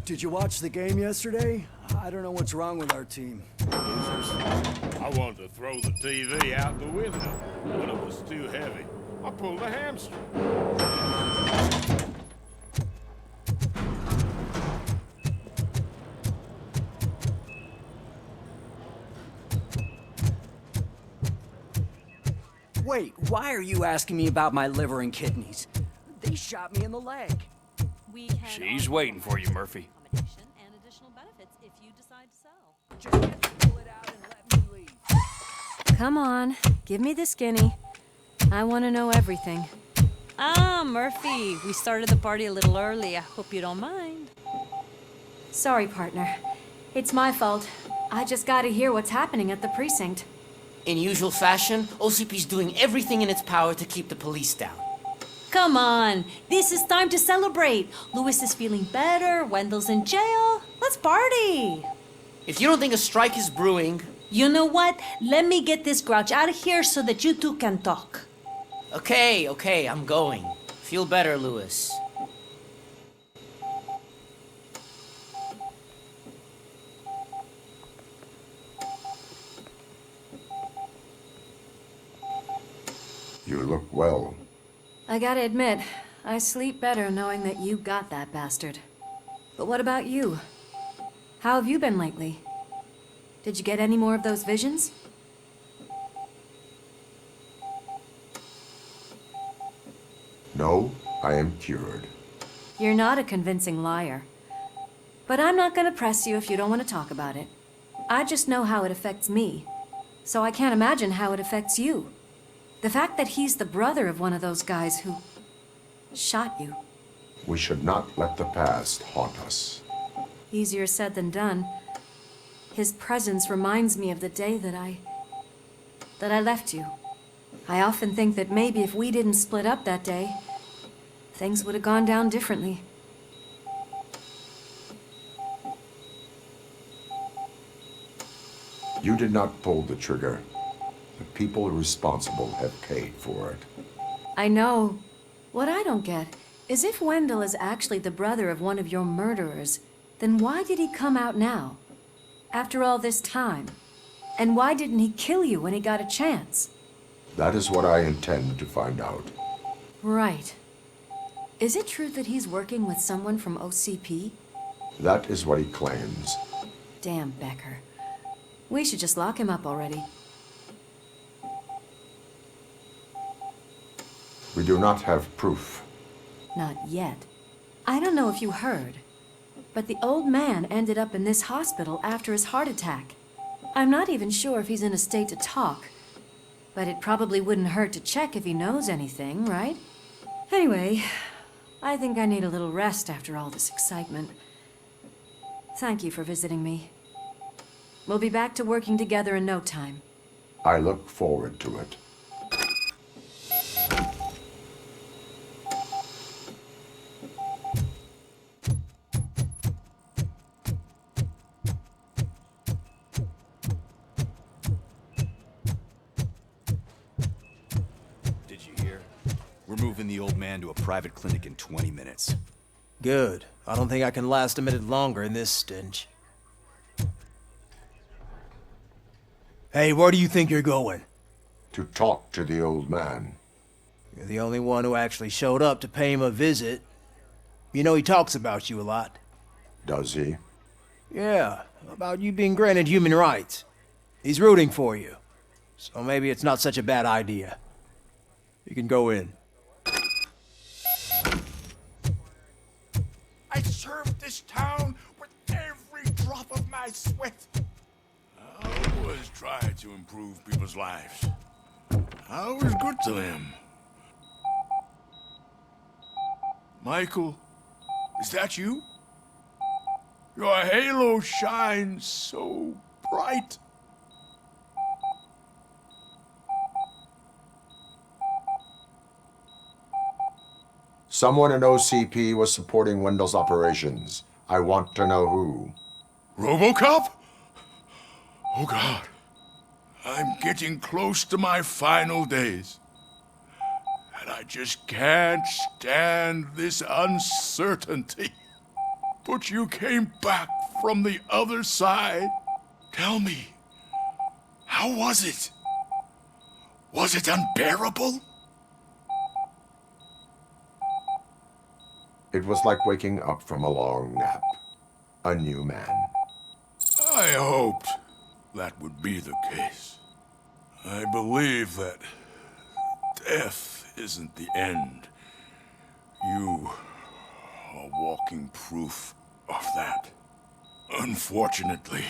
Did you watch the game yesterday? I don't know what's wrong with our team. I wanted to throw the TV out the window, but it was too heavy. I pulled a hamstring. Wait, why are you asking me about my liver and kidneys? They shot me in the leg. She's waiting for you, Murphy. And additional benefits if you decide to sell. Come on, give me the skinny. I want to know everything. Ah, Murphy, we started the party a little early. I hope you don't mind. Sorry, partner. It's my fault. I just gotta hear what's happening at the precinct. In usual fashion, OCP's doing everything in its power to keep the police down. Come on, this is time to celebrate. Louis is feeling better, Wendell's in jail. Let's party. If you don't think a strike is brewing... You know what? Let me get this grouch out of here so that you two can talk. Okay, I'm going. Feel better, Louis. You look well. I gotta admit, I sleep better knowing that you got that bastard. But what about you? How have you been lately? Did you get any more of those visions? No, I am cured. You're not a convincing liar. But I'm not gonna press you if you don't want to talk about it. I just know how it affects me, so I can't imagine how it affects you. The fact that he's the brother of one of those guys who shot you. We should not let the past haunt us. Easier said than done. His presence reminds me of the day that I left you. I often think that maybe if we didn't split up that day, things would have gone down differently. You did not pull the trigger. The people responsible have paid for it. I know. What I don't get is if Wendell is actually the brother of one of your murderers, then why did he come out now? After all this time? And why didn't he kill you when he got a chance? That is what I intend to find out. Right. Is it true that he's working with someone from OCP? That is what he claims. Damn Becker. We should just lock him up already. We do not have proof. Not yet. I don't know if you heard, but the old man ended up in this hospital after his heart attack. I'm not even sure if he's in a state to talk, but it probably wouldn't hurt to check if he knows anything, right? Anyway, I think I need a little rest after all this excitement. Thank you for visiting me. We'll be back to working together in no time. I look forward to it. Did you hear? We're moving the old man to a private clinic in 20 minutes. Good. I don't think I can last a minute longer in this stench. Hey, where do you think you're going? To talk to the old man. You're the only one who actually showed up to pay him a visit. You know he talks about you a lot. Does he? Yeah, about you being granted human rights. He's rooting for you. So maybe it's not such a bad idea. You can go in. I served this town with every drop of my sweat. I always try to improve people's lives. I was good to them. Michael, is that you? Your halo shines so bright. Someone in OCP was supporting Wendell's operations. I want to know who. Robocop? Oh God, I'm getting close to my final days. And I just can't stand this uncertainty. But you came back from the other side. Tell me, how was it? Was it unbearable? It was like waking up from a long nap. A new man. I hoped that would be the case. I believe that death isn't the end. You a walking proof of that. Unfortunately,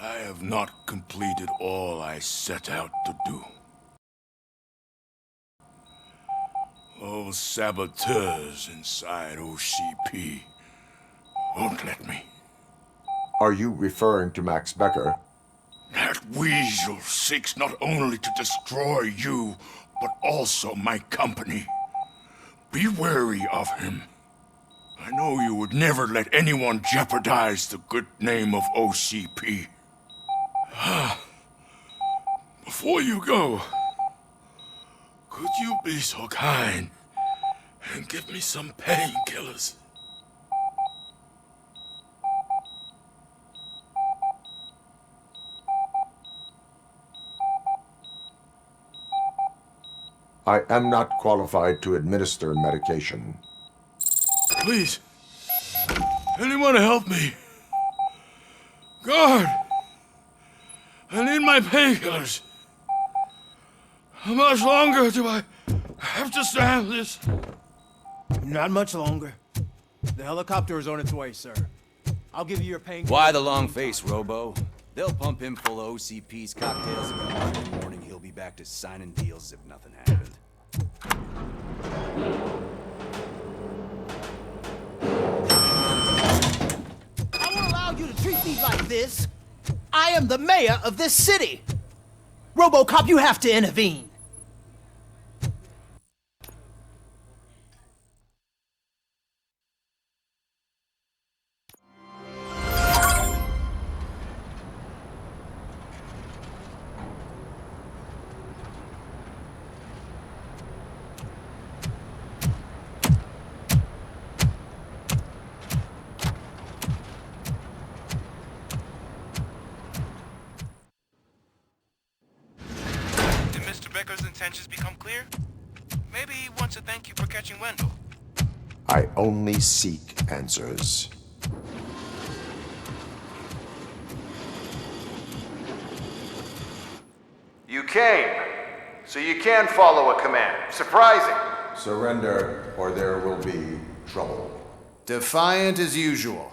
I have not completed all I set out to do. Those saboteurs inside OCP won't let me. Are you referring to Max Becker? That weasel seeks not only to destroy you, but also my company. Be wary of him. I know you would never let anyone jeopardize the good name of OCP. Before you go, could you be so kind and give me some painkillers? I am not qualified to administer medication. Please, anyone help me? Guard! I need my painkillers. How much longer do I have to stand this? Not much longer. The helicopter is on its way, sir. I'll give you your painkillers. Why the long face, Robo? They'll pump him full of OCP's cocktails, and by Monday morning he'll be back to signing deals as if nothing happened. I won't allow you to treat me like this. I am the mayor of this city. Robocop, you have to intervene. Becker's intentions become clear? Maybe he wants to thank you for catching Wendell. I only seek answers. You came, so you can follow a command. Surprising. Surrender, or there will be trouble. Defiant as usual.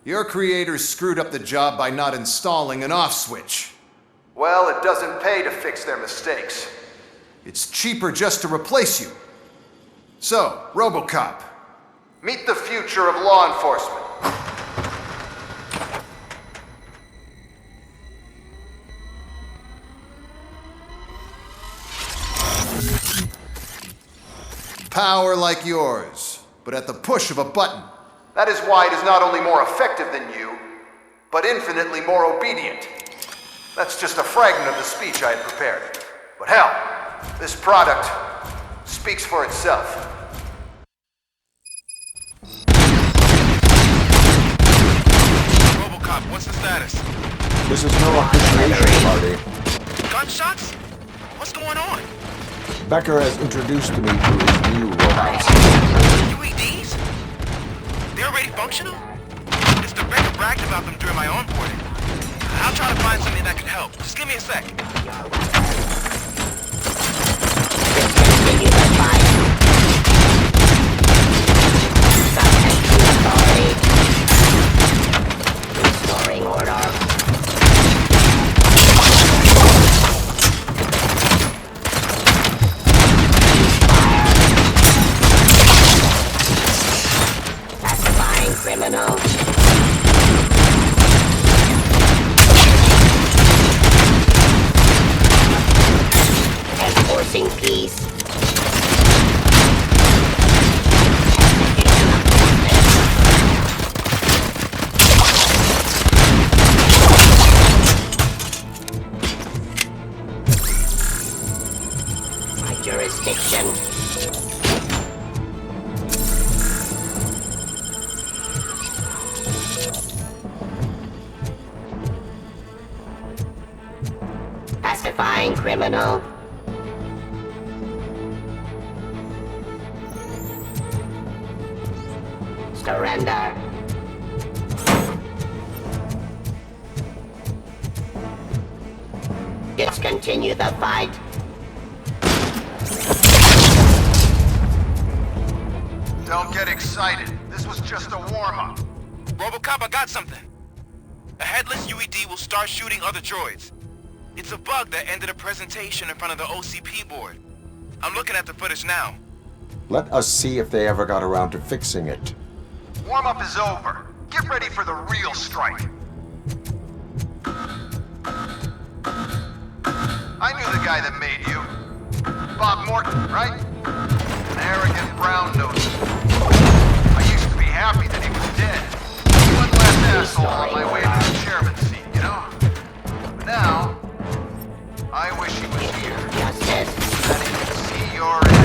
Your creators screwed up the job by not installing an off switch. Well, it doesn't pay to fix their mistakes. It's cheaper just to replace you. So, Robocop, meet the future of law enforcement. Power like yours, but at the push of a button. That is why it is not only more effective than you, but infinitely more obedient. That's just a fragment of the speech I had prepared. But hell, this product speaks for itself. Robocop, what's the status? This is no appreciation party. Gunshots? What's going on? Becker has introduced me to his new robots. UEDs? They're already functional? Mr. Becker bragged about them during my onboarding. I'll try to find something that could help. Just give me a sec. Restoring order. Pacifying criminals. Enforcing peace. My jurisdiction. Pacifying criminal. Surrender. Discontinue the fight. Don't get excited. This was just a warm-up. Robocop, I got something. A headless UED will start shooting other droids. It's a bug that ended a presentation in front of the OCP board. I'm looking at the footage now. Let us see if they ever got around to fixing it. Warm-up is over. Get ready for the real strike. I knew the guy that made you. Bob Morton, right? An arrogant brown-nosed. I used to be happy that he was dead. One last asshole on my way to the chairman's seat, you know? But now, I wish he was here. That he could see your end.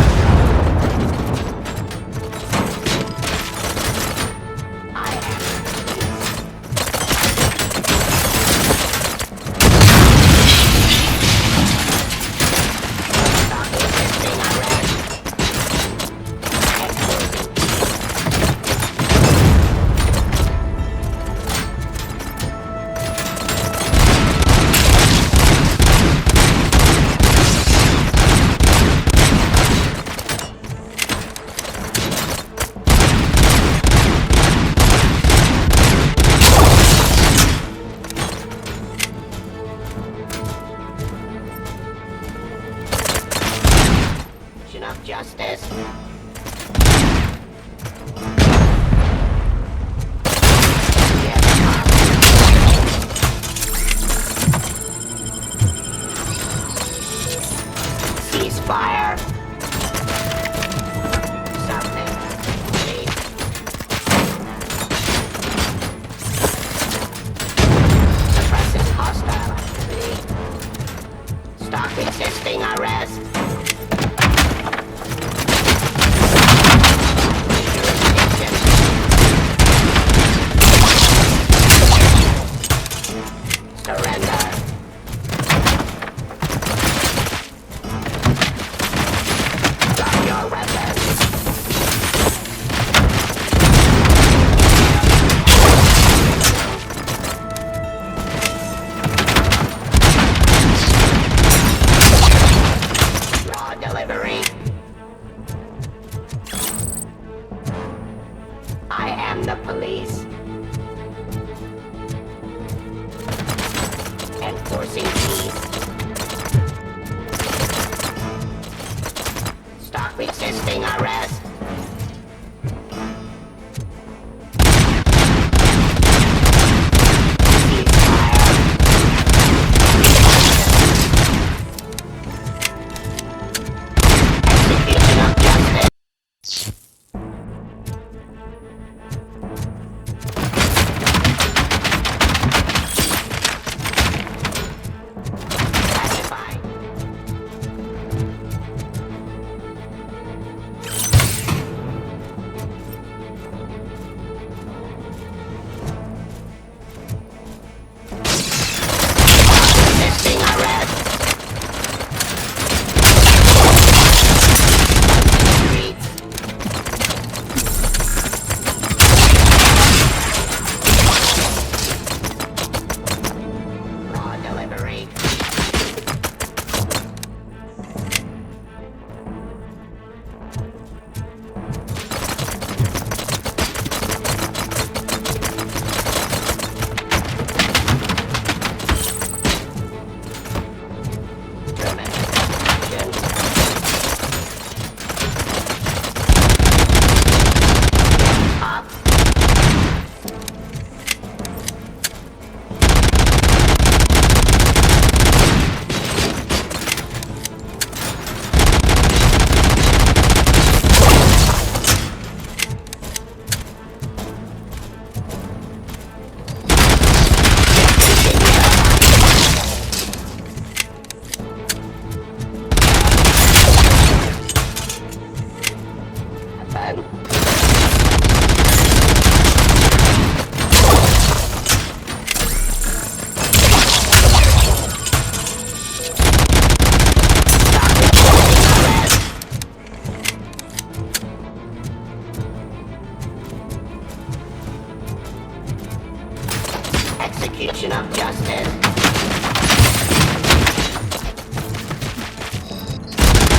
execution of justice.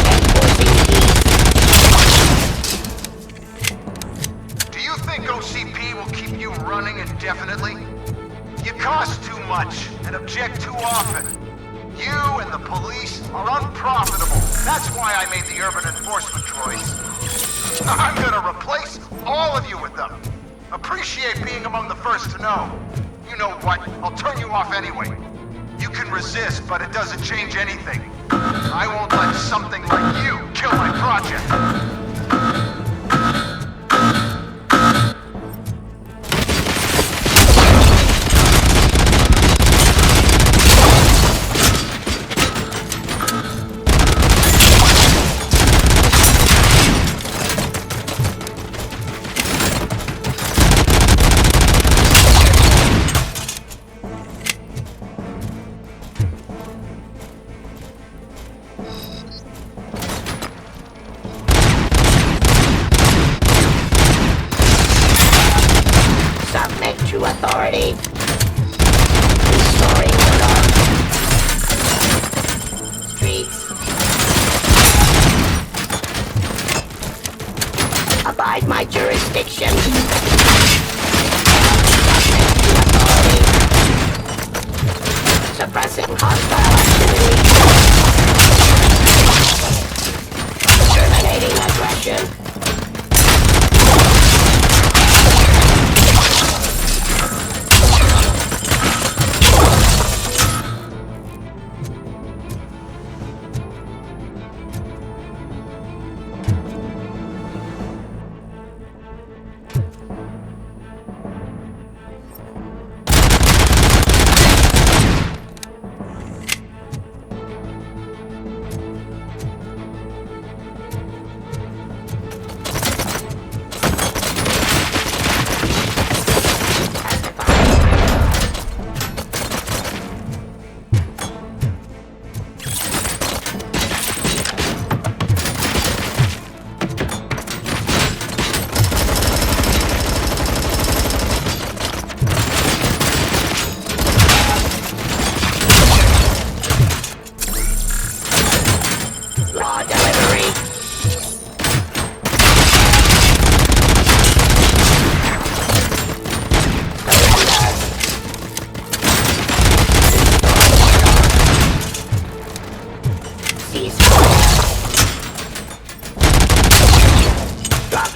Enforcing peace. indefinitely? You cost too much and object too often. You and the police are unprofitable. That's why I made the urban enforcement droids. I'm gonna replace all of you with them. Appreciate being among the first to know. You know what? I'll turn you off anyway. You can resist, but it doesn't change anything. I won't let something like you kill my project. To authority. Restoring order. Streets. Abide my jurisdiction. Submit to authority. Suppressing hostile activity. Terminating aggression.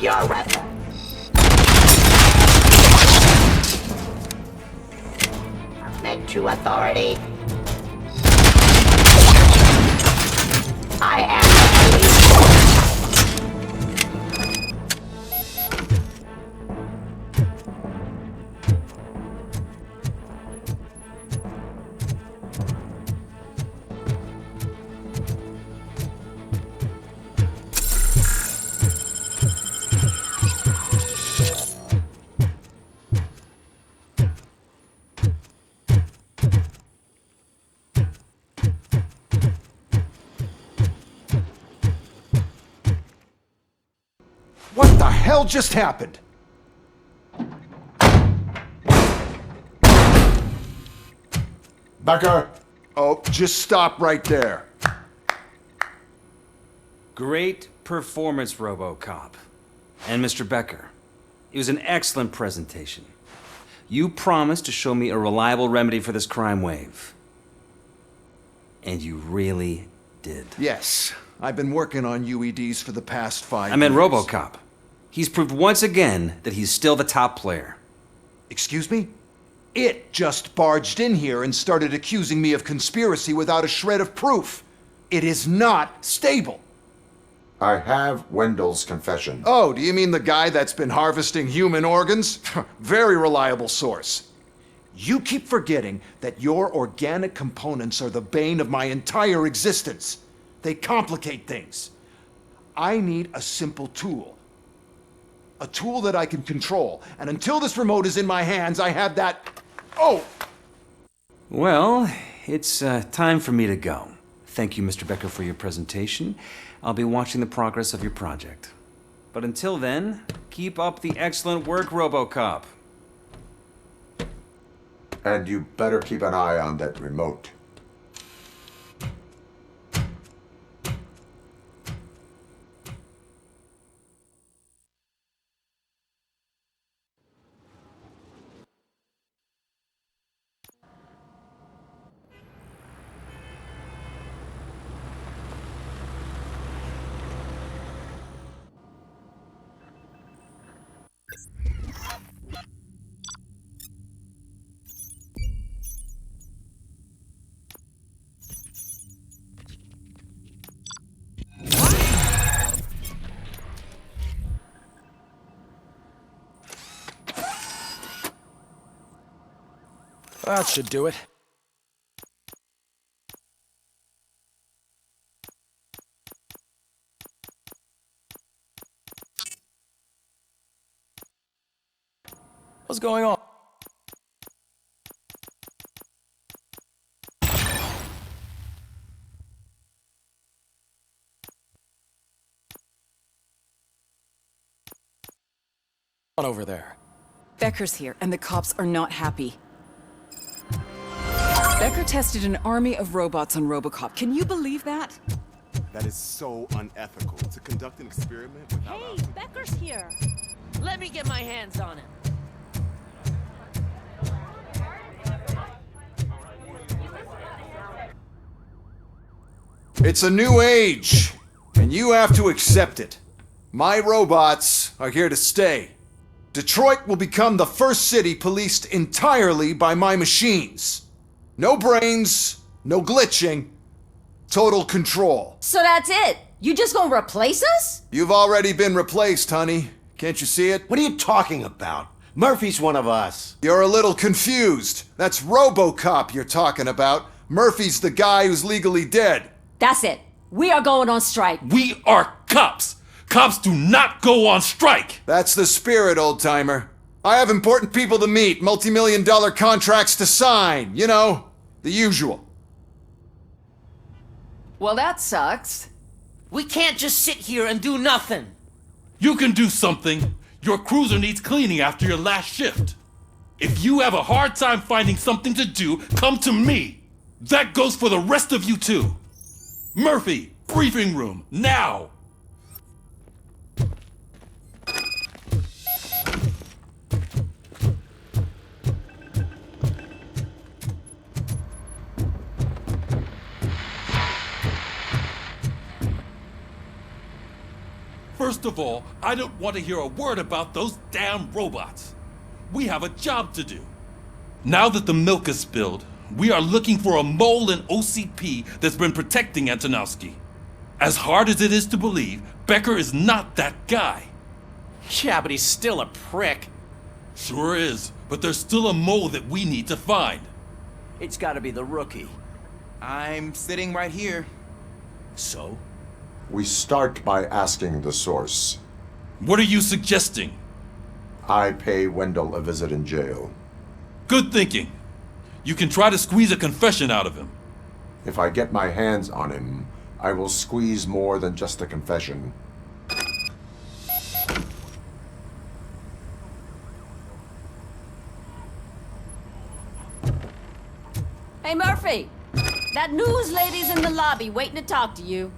Your weapon. Submit to authority. I am the police. What the hell just happened? Becker! Oh, just stop right there. Great performance, Robocop. And Mr. Becker, it was an excellent presentation. You promised to show me a reliable remedy for this crime wave. And you really did. Yes, I've been working on UEDs for the past 5 years. I meant Robocop. He's proved once again that he's still the top player. Excuse me? It just barged in here and started accusing me of conspiracy without a shred of proof. It is not stable. I have Wendell's confession. Oh, do you mean the guy that's been harvesting human organs? Very reliable source. You keep forgetting that your organic components are the bane of my entire existence. They complicate things. I need a simple tool. A tool that I can control. And until this remote is in my hands, I have that... Oh! Well, it's time for me to go. Thank you, Mr. Becker, for your presentation. I'll be watching the progress of your project. But until then, keep up the excellent work, Robocop. And you better keep an eye on that remote. That should do it. What's going on? Over there. Becker's here, and the cops are not happy. Becker tested an army of robots on Robocop. Can you believe that? That is so unethical. To conduct an experiment without... Hey, Becker's here. Let me get my hands on him. It's a new age, and you have to accept it. My robots are here to stay. Detroit will become the first city policed entirely by my machines. No brains, no glitching, total control. So that's it? You just gonna replace us? You've already been replaced, honey. Can't you see it? What are you talking about? Murphy's one of us. You're a little confused. That's Robocop you're talking about. Murphy's the guy who's legally dead. That's it. We are going on strike. We are cops. Cops do not go on strike! That's the spirit, old-timer. I have important people to meet, multi-million-dollar contracts to sign, you know, the usual. Well, that sucks. We can't just sit here and do nothing. You can do something. Your cruiser needs cleaning after your last shift. If you have a hard time finding something to do, come to me. That goes for the rest of you too. Murphy, briefing room, now! First of all, I don't want to hear a word about those damn robots. We have a job to do. Now that the milk is spilled, we are looking for a mole in OCP that's been protecting Antonowski. As hard as it is to believe, Becker is not that guy. Yeah, but he's still a prick. Sure is, but there's still a mole that we need to find. It's gotta be the rookie. I'm sitting right here. So? We start by asking the source. What are you suggesting? I pay Wendell a visit in jail. Good thinking. You can try to squeeze a confession out of him. If I get my hands on him, I will squeeze more than just a confession. Hey, Murphy! That news lady's in the lobby waiting to talk to you.